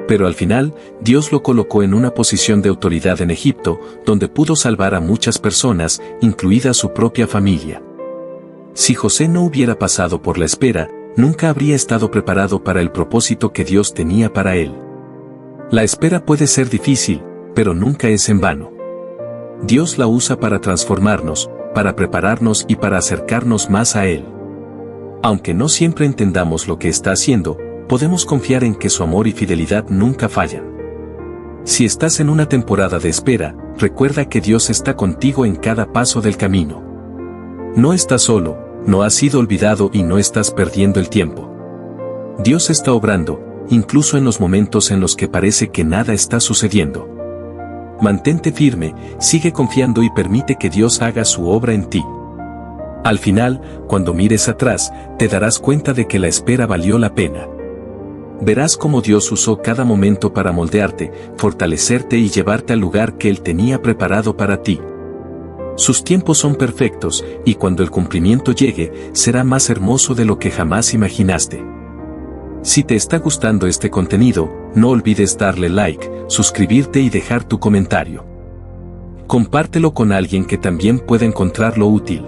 Pero al final, Dios lo colocó en una posición de autoridad en Egipto, donde pudo salvar a muchas personas, incluida su propia familia. Si José no hubiera pasado por la espera, nunca habría estado preparado para el propósito que Dios tenía para él. La espera puede ser difícil, pero nunca es en vano. Dios la usa para transformarnos, para prepararnos y para acercarnos más a Él. Aunque no siempre entendamos lo que está haciendo, podemos confiar en que su amor y fidelidad nunca fallan. Si estás en una temporada de espera, recuerda que Dios está contigo en cada paso del camino. No estás solo, no has sido olvidado y no estás perdiendo el tiempo. Dios está obrando, incluso en los momentos en los que parece que nada está sucediendo. Mantente firme, sigue confiando y permite que Dios haga su obra en ti. Al final, cuando mires atrás, te darás cuenta de que la espera valió la pena. Verás cómo Dios usó cada momento para moldearte, fortalecerte y llevarte al lugar que Él tenía preparado para ti. Sus tiempos son perfectos, y cuando el cumplimiento llegue, será más hermoso de lo que jamás imaginaste. Si te está gustando este contenido, no olvides darle like, suscribirte y dejar tu comentario. Compártelo con alguien que también pueda encontrarlo útil.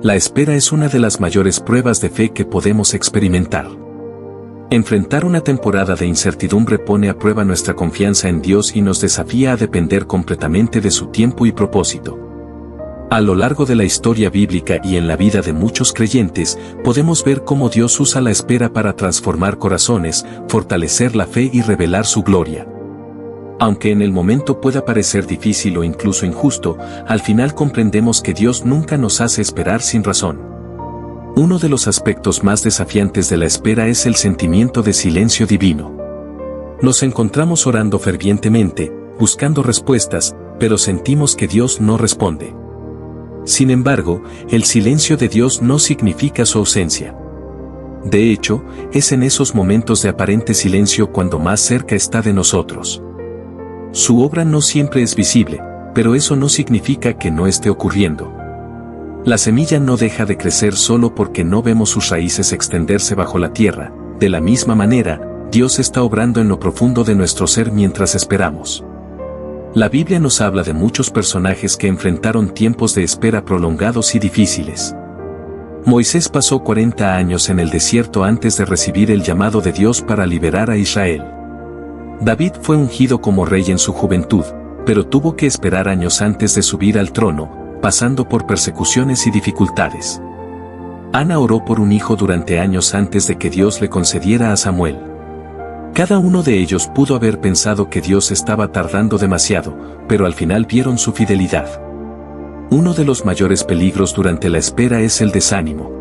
La espera es una de las mayores pruebas de fe que podemos experimentar. Enfrentar una temporada de incertidumbre pone a prueba nuestra confianza en Dios y nos desafía a depender completamente de su tiempo y propósito. A lo largo de la historia bíblica y en la vida de muchos creyentes, podemos ver cómo Dios usa la espera para transformar corazones, fortalecer la fe y revelar su gloria. Aunque en el momento pueda parecer difícil o incluso injusto, al final comprendemos que Dios nunca nos hace esperar sin razón. Uno de los aspectos más desafiantes de la espera es el sentimiento de silencio divino. Nos encontramos orando fervientemente, buscando respuestas, pero sentimos que Dios no responde. Sin embargo, el silencio de Dios no significa su ausencia. De hecho, es en esos momentos de aparente silencio cuando más cerca está de nosotros. Su obra no siempre es visible, pero eso no significa que no esté ocurriendo. La semilla no deja de crecer solo porque no vemos sus raíces extenderse bajo la tierra. De la misma manera, Dios está obrando en lo profundo de nuestro ser mientras esperamos. La Biblia nos habla de muchos personajes que enfrentaron tiempos de espera prolongados y difíciles. Moisés pasó 40 años en el desierto antes de recibir el llamado de Dios para liberar a Israel. David fue ungido como rey en su juventud, pero tuvo que esperar años antes de subir al trono, pasando por persecuciones y dificultades. Ana oró por un hijo durante años antes de que Dios le concediera a Samuel. Cada uno de ellos pudo haber pensado que Dios estaba tardando demasiado, pero al final vieron su fidelidad. Uno de los mayores peligros durante la espera es el desánimo.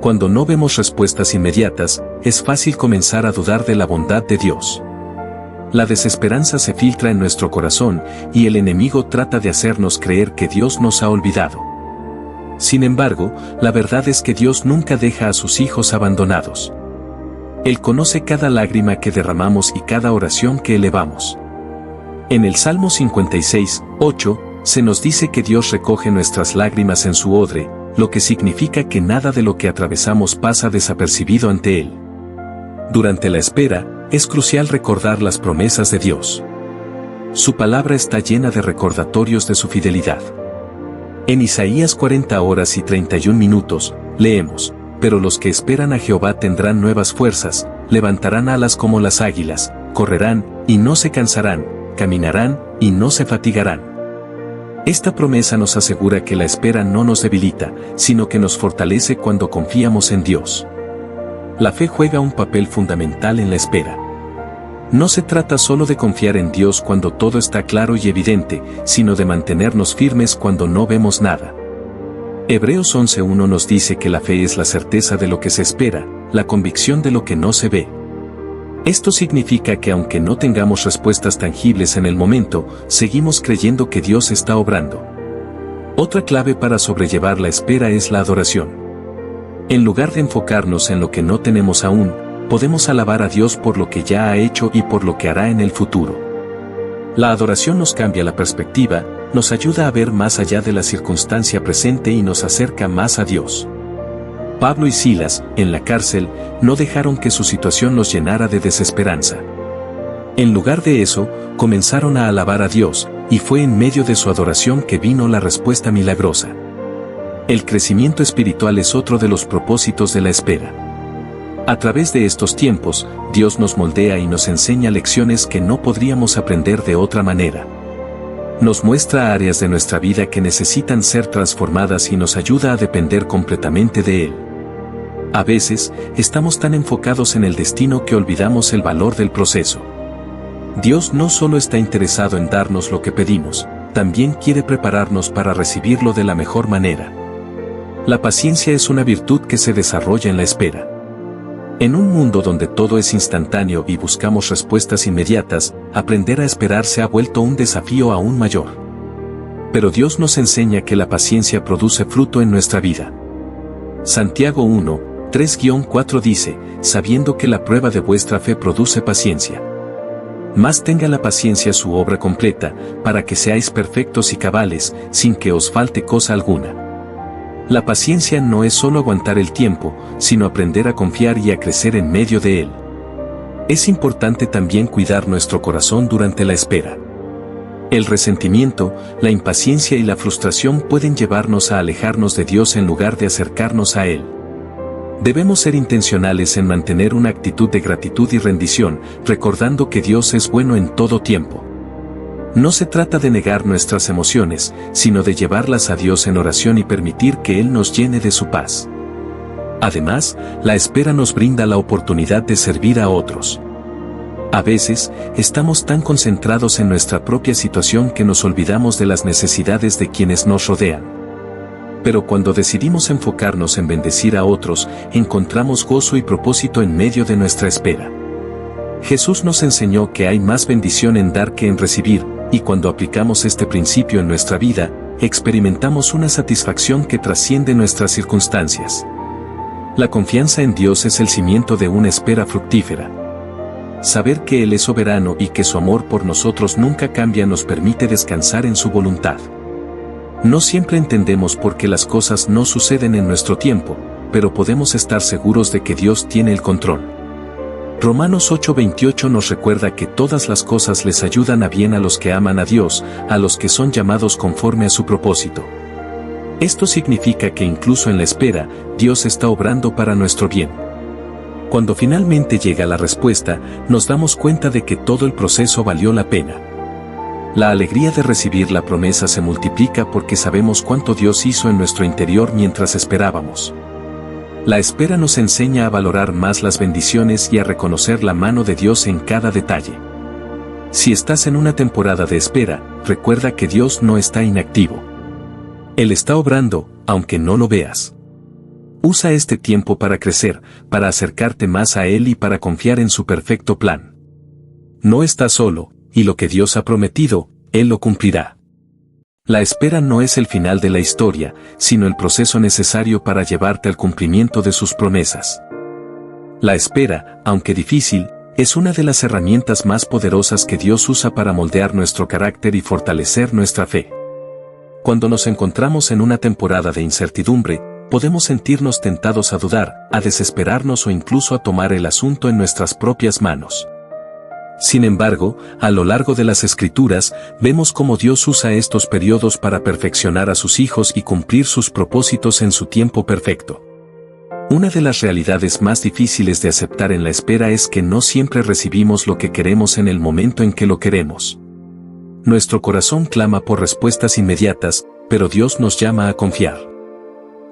Cuando no vemos respuestas inmediatas, es fácil comenzar a dudar de la bondad de Dios. La desesperanza se filtra en nuestro corazón y el enemigo trata de hacernos creer que Dios nos ha olvidado. Sin embargo, la verdad es que Dios nunca deja a sus hijos abandonados. Él conoce cada lágrima que derramamos y cada oración que elevamos. En el Salmo 56, 8, se nos dice que Dios recoge nuestras lágrimas en su odre, lo que significa que nada de lo que atravesamos pasa desapercibido ante Él. Durante la espera, es crucial recordar las promesas de Dios. Su palabra está llena de recordatorios de su fidelidad. En Isaías 40 horas y 31 minutos, leemos: pero los que esperan a Jehová tendrán nuevas fuerzas, levantarán alas como las águilas, correrán, y no se cansarán, caminarán, y no se fatigarán. Esta promesa nos asegura que la espera no nos debilita, sino que nos fortalece cuando confiamos en Dios. La fe juega un papel fundamental en la espera. No se trata solo de confiar en Dios cuando todo está claro y evidente, sino de mantenernos firmes cuando no vemos nada. Hebreos 11:1 nos dice que la fe es la certeza de lo que se espera, la convicción de lo que no se ve. Esto significa que aunque no tengamos respuestas tangibles en el momento, seguimos creyendo que Dios está obrando. Otra clave para sobrellevar la espera es la adoración. En lugar de enfocarnos en lo que no tenemos aún, podemos alabar a Dios por lo que ya ha hecho y por lo que hará en el futuro. La adoración nos cambia la perspectiva, nos ayuda a ver más allá de la circunstancia presente y nos acerca más a Dios. Pablo y Silas, en la cárcel, no dejaron que su situación los llenara de desesperanza. En lugar de eso, comenzaron a alabar a Dios, y fue en medio de su adoración que vino la respuesta milagrosa. El crecimiento espiritual es otro de los propósitos de la espera. A través de estos tiempos, Dios nos moldea y nos enseña lecciones que no podríamos aprender de otra manera. Nos muestra áreas de nuestra vida que necesitan ser transformadas y nos ayuda a depender completamente de Él. A veces, estamos tan enfocados en el destino que olvidamos el valor del proceso. Dios no solo está interesado en darnos lo que pedimos, también quiere prepararnos para recibirlo de la mejor manera. La paciencia es una virtud que se desarrolla en la espera. En un mundo donde todo es instantáneo y buscamos respuestas inmediatas, aprender a esperar se ha vuelto un desafío aún mayor. Pero Dios nos enseña que la paciencia produce fruto en nuestra vida. Santiago 1:3-4 dice, sabiendo que la prueba de vuestra fe produce paciencia. Mas tenga la paciencia su obra completa, para que seáis perfectos y cabales, sin que os falte cosa alguna. La paciencia no es solo aguantar el tiempo, sino aprender a confiar y a crecer en medio de él. Es importante también cuidar nuestro corazón durante la espera. El resentimiento, la impaciencia y la frustración pueden llevarnos a alejarnos de Dios en lugar de acercarnos a Él. Debemos ser intencionales en mantener una actitud de gratitud y rendición, recordando que Dios es bueno en todo tiempo. No se trata de negar nuestras emociones, sino de llevarlas a Dios en oración y permitir que Él nos llene de su paz. Además, la espera nos brinda la oportunidad de servir a otros. A veces, estamos tan concentrados en nuestra propia situación que nos olvidamos de las necesidades de quienes nos rodean. Pero cuando decidimos enfocarnos en bendecir a otros, encontramos gozo y propósito en medio de nuestra espera. Jesús nos enseñó que hay más bendición en dar que en recibir, y cuando aplicamos este principio en nuestra vida, experimentamos una satisfacción que trasciende nuestras circunstancias. La confianza en Dios es el cimiento de una espera fructífera. Saber que Él es soberano y que su amor por nosotros nunca cambia nos permite descansar en su voluntad. No siempre entendemos por qué las cosas no suceden en nuestro tiempo, pero podemos estar seguros de que Dios tiene el control. Romanos 8:28 nos recuerda que todas las cosas les ayudan a bien a los que aman a Dios, a los que son llamados conforme a su propósito. Esto significa que incluso en la espera, Dios está obrando para nuestro bien. Cuando finalmente llega la respuesta, nos damos cuenta de que todo el proceso valió la pena. La alegría de recibir la promesa se multiplica porque sabemos cuánto Dios hizo en nuestro interior mientras esperábamos. La espera nos enseña a valorar más las bendiciones y a reconocer la mano de Dios en cada detalle. Si estás en una temporada de espera, recuerda que Dios no está inactivo. Él está obrando, aunque no lo veas. Usa este tiempo para crecer, para acercarte más a Él y para confiar en su perfecto plan. No estás solo, y lo que Dios ha prometido, Él lo cumplirá. La espera no es el final de la historia, sino el proceso necesario para llevarte al cumplimiento de sus promesas. La espera, aunque difícil, es una de las herramientas más poderosas que Dios usa para moldear nuestro carácter y fortalecer nuestra fe. Cuando nos encontramos en una temporada de incertidumbre, podemos sentirnos tentados a dudar, a desesperarnos o incluso a tomar el asunto en nuestras propias manos. Sin embargo, a lo largo de las Escrituras, vemos cómo Dios usa estos periodos para perfeccionar a sus hijos y cumplir sus propósitos en su tiempo perfecto. Una de las realidades más difíciles de aceptar en la espera es que no siempre recibimos lo que queremos en el momento en que lo queremos. Nuestro corazón clama por respuestas inmediatas, pero Dios nos llama a confiar.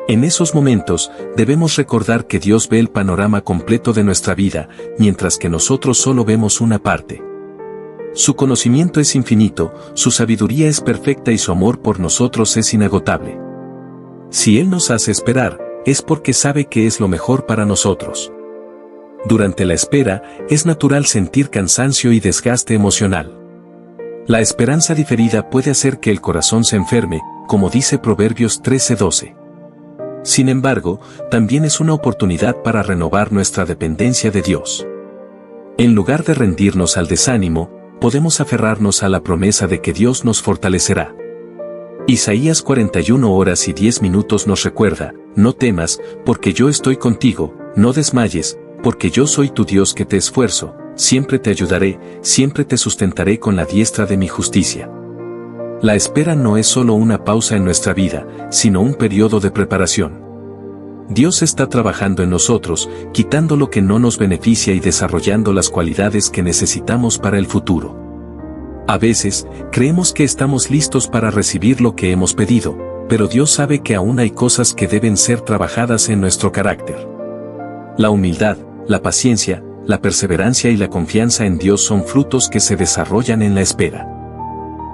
En esos momentos, debemos recordar que Dios ve el panorama completo de nuestra vida, mientras que nosotros solo vemos una parte. Su conocimiento es infinito, su sabiduría es perfecta y su amor por nosotros es inagotable. Si Él nos hace esperar, es porque sabe que es lo mejor para nosotros. Durante la espera, es natural sentir cansancio y desgaste emocional. La esperanza diferida puede hacer que el corazón se enferme, como dice Proverbios 13:12. Sin embargo, también es una oportunidad para renovar nuestra dependencia de Dios. En lugar de rendirnos al desánimo, podemos aferrarnos a la promesa de que Dios nos fortalecerá. Isaías 41:10 nos recuerda: no temas, porque yo estoy contigo, no desmayes, porque yo soy tu Dios que te esfuerzo, siempre te ayudaré, siempre te sustentaré con la diestra de mi justicia. La espera no es solo una pausa en nuestra vida, sino un periodo de preparación. Dios está trabajando en nosotros, quitando lo que no nos beneficia y desarrollando las cualidades que necesitamos para el futuro. A veces, creemos que estamos listos para recibir lo que hemos pedido, pero Dios sabe que aún hay cosas que deben ser trabajadas en nuestro carácter. La humildad, la paciencia, la perseverancia y la confianza en Dios son frutos que se desarrollan en la espera.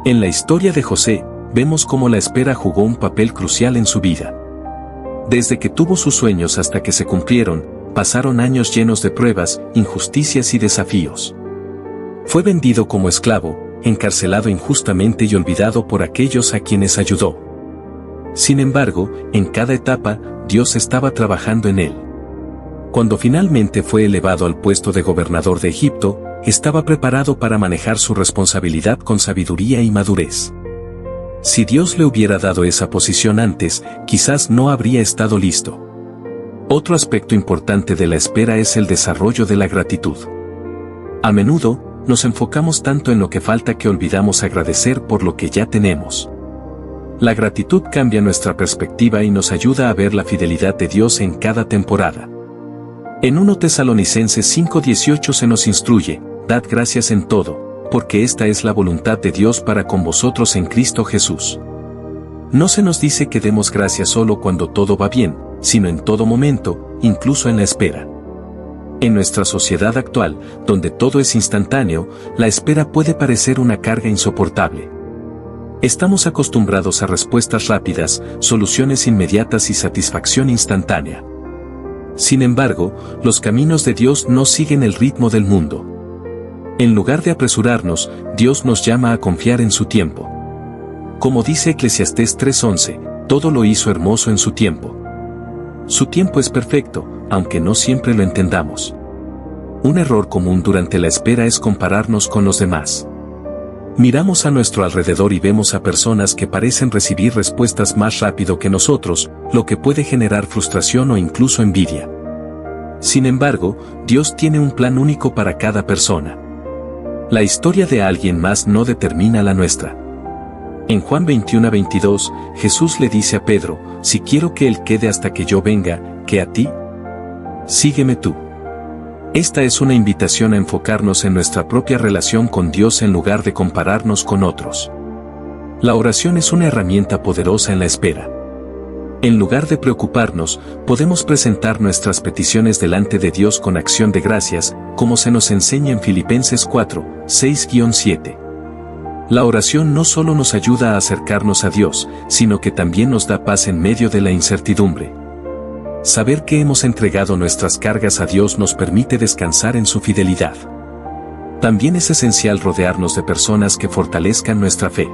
En la historia de José, vemos cómo la espera jugó un papel crucial en su vida. Desde que tuvo sus sueños hasta que se cumplieron, pasaron años llenos de pruebas, injusticias y desafíos. Fue vendido como esclavo, encarcelado injustamente y olvidado por aquellos a quienes ayudó. Sin embargo, en cada etapa, Dios estaba trabajando en él. Cuando finalmente fue elevado al puesto de gobernador de Egipto, estaba preparado para manejar su responsabilidad con sabiduría y madurez. Si Dios le hubiera dado esa posición antes, quizás no habría estado listo. Otro aspecto importante de la espera es el desarrollo de la gratitud. A menudo, nos enfocamos tanto en lo que falta que olvidamos agradecer por lo que ya tenemos. La gratitud cambia nuestra perspectiva y nos ayuda a ver la fidelidad de Dios en cada temporada. En 1 Tesalonicenses 5:18 se nos instruye: dad gracias en todo, porque esta es la voluntad de Dios para con vosotros en Cristo Jesús. No se nos dice que demos gracias solo cuando todo va bien, sino en todo momento, incluso en la espera. En nuestra sociedad actual, donde todo es instantáneo, la espera puede parecer una carga insoportable. Estamos acostumbrados a respuestas rápidas, soluciones inmediatas y satisfacción instantánea. Sin embargo, los caminos de Dios no siguen el ritmo del mundo. En lugar de apresurarnos, Dios nos llama a confiar en su tiempo. Como dice Eclesiastés 3:11, todo lo hizo hermoso en su tiempo. Su tiempo es perfecto, aunque no siempre lo entendamos. Un error común durante la espera es compararnos con los demás. Miramos a nuestro alrededor y vemos a personas que parecen recibir respuestas más rápido que nosotros, lo que puede generar frustración o incluso envidia. Sin embargo, Dios tiene un plan único para cada persona. La historia de alguien más no determina la nuestra. En Juan 21:22, Jesús le dice a Pedro: si quiero que él quede hasta que yo venga, ¿qué a ti? Sígueme tú. Esta es una invitación a enfocarnos en nuestra propia relación con Dios en lugar de compararnos con otros. La oración es una herramienta poderosa en la espera. En lugar de preocuparnos, podemos presentar nuestras peticiones delante de Dios con acción de gracias, como se nos enseña en Filipenses 4:6-7. La oración no solo nos ayuda a acercarnos a Dios, sino que también nos da paz en medio de la incertidumbre. Saber que hemos entregado nuestras cargas a Dios nos permite descansar en su fidelidad. También es esencial rodearnos de personas que fortalezcan nuestra fe.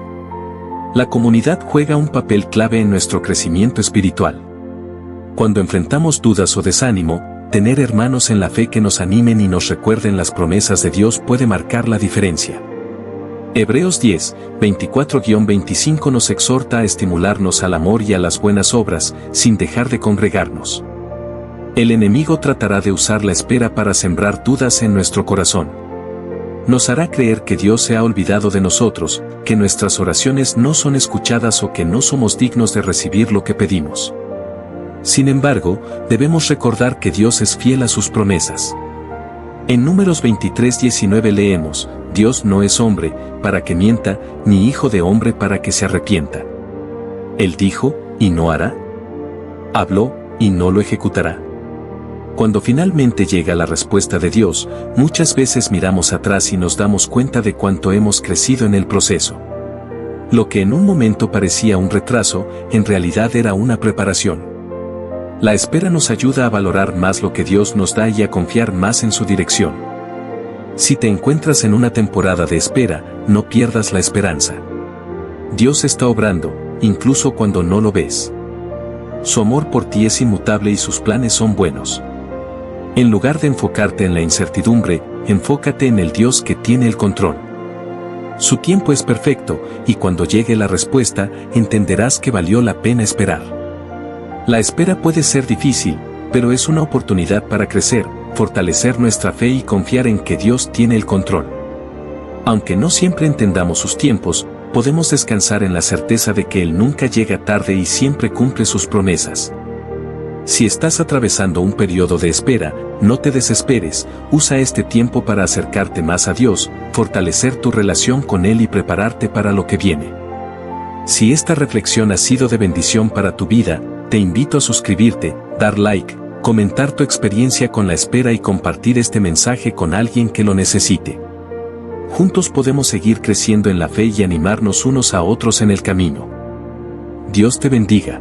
La comunidad juega un papel clave en nuestro crecimiento espiritual. Cuando enfrentamos dudas o desánimo, tener hermanos en la fe que nos animen y nos recuerden las promesas de Dios puede marcar la diferencia. Hebreos 10:24-25 nos exhorta a estimularnos al amor y a las buenas obras, sin dejar de congregarnos. El enemigo tratará de usar la espera para sembrar dudas en nuestro corazón. Nos hará creer que Dios se ha olvidado de nosotros, que nuestras oraciones no son escuchadas o que no somos dignos de recibir lo que pedimos. Sin embargo, debemos recordar que Dios es fiel a sus promesas. En Números 23:19 leemos: Dios no es hombre, para que mienta, ni hijo de hombre para que se arrepienta. Él dijo, y no hará. Habló, y no lo ejecutará. Cuando finalmente llega la respuesta de Dios, muchas veces miramos atrás y nos damos cuenta de cuánto hemos crecido en el proceso. Lo que en un momento parecía un retraso, en realidad era una preparación. La espera nos ayuda a valorar más lo que Dios nos da y a confiar más en su dirección. Si te encuentras en una temporada de espera, no pierdas la esperanza. Dios está obrando, incluso cuando no lo ves. Su amor por ti es inmutable y sus planes son buenos. En lugar de enfocarte en la incertidumbre, enfócate en el Dios que tiene el control. Su tiempo es perfecto, y cuando llegue la respuesta, entenderás que valió la pena esperar. La espera puede ser difícil, pero es una oportunidad para crecer, fortalecer nuestra fe y confiar en que Dios tiene el control. Aunque no siempre entendamos sus tiempos, podemos descansar en la certeza de que Él nunca llega tarde y siempre cumple sus promesas. Si estás atravesando un periodo de espera, no te desesperes, usa este tiempo para acercarte más a Dios, fortalecer tu relación con Él y prepararte para lo que viene. Si esta reflexión ha sido de bendición para tu vida, te invito a suscribirte, dar like, comentar tu experiencia con la espera y compartir este mensaje con alguien que lo necesite. Juntos podemos seguir creciendo en la fe y animarnos unos a otros en el camino. Dios te bendiga.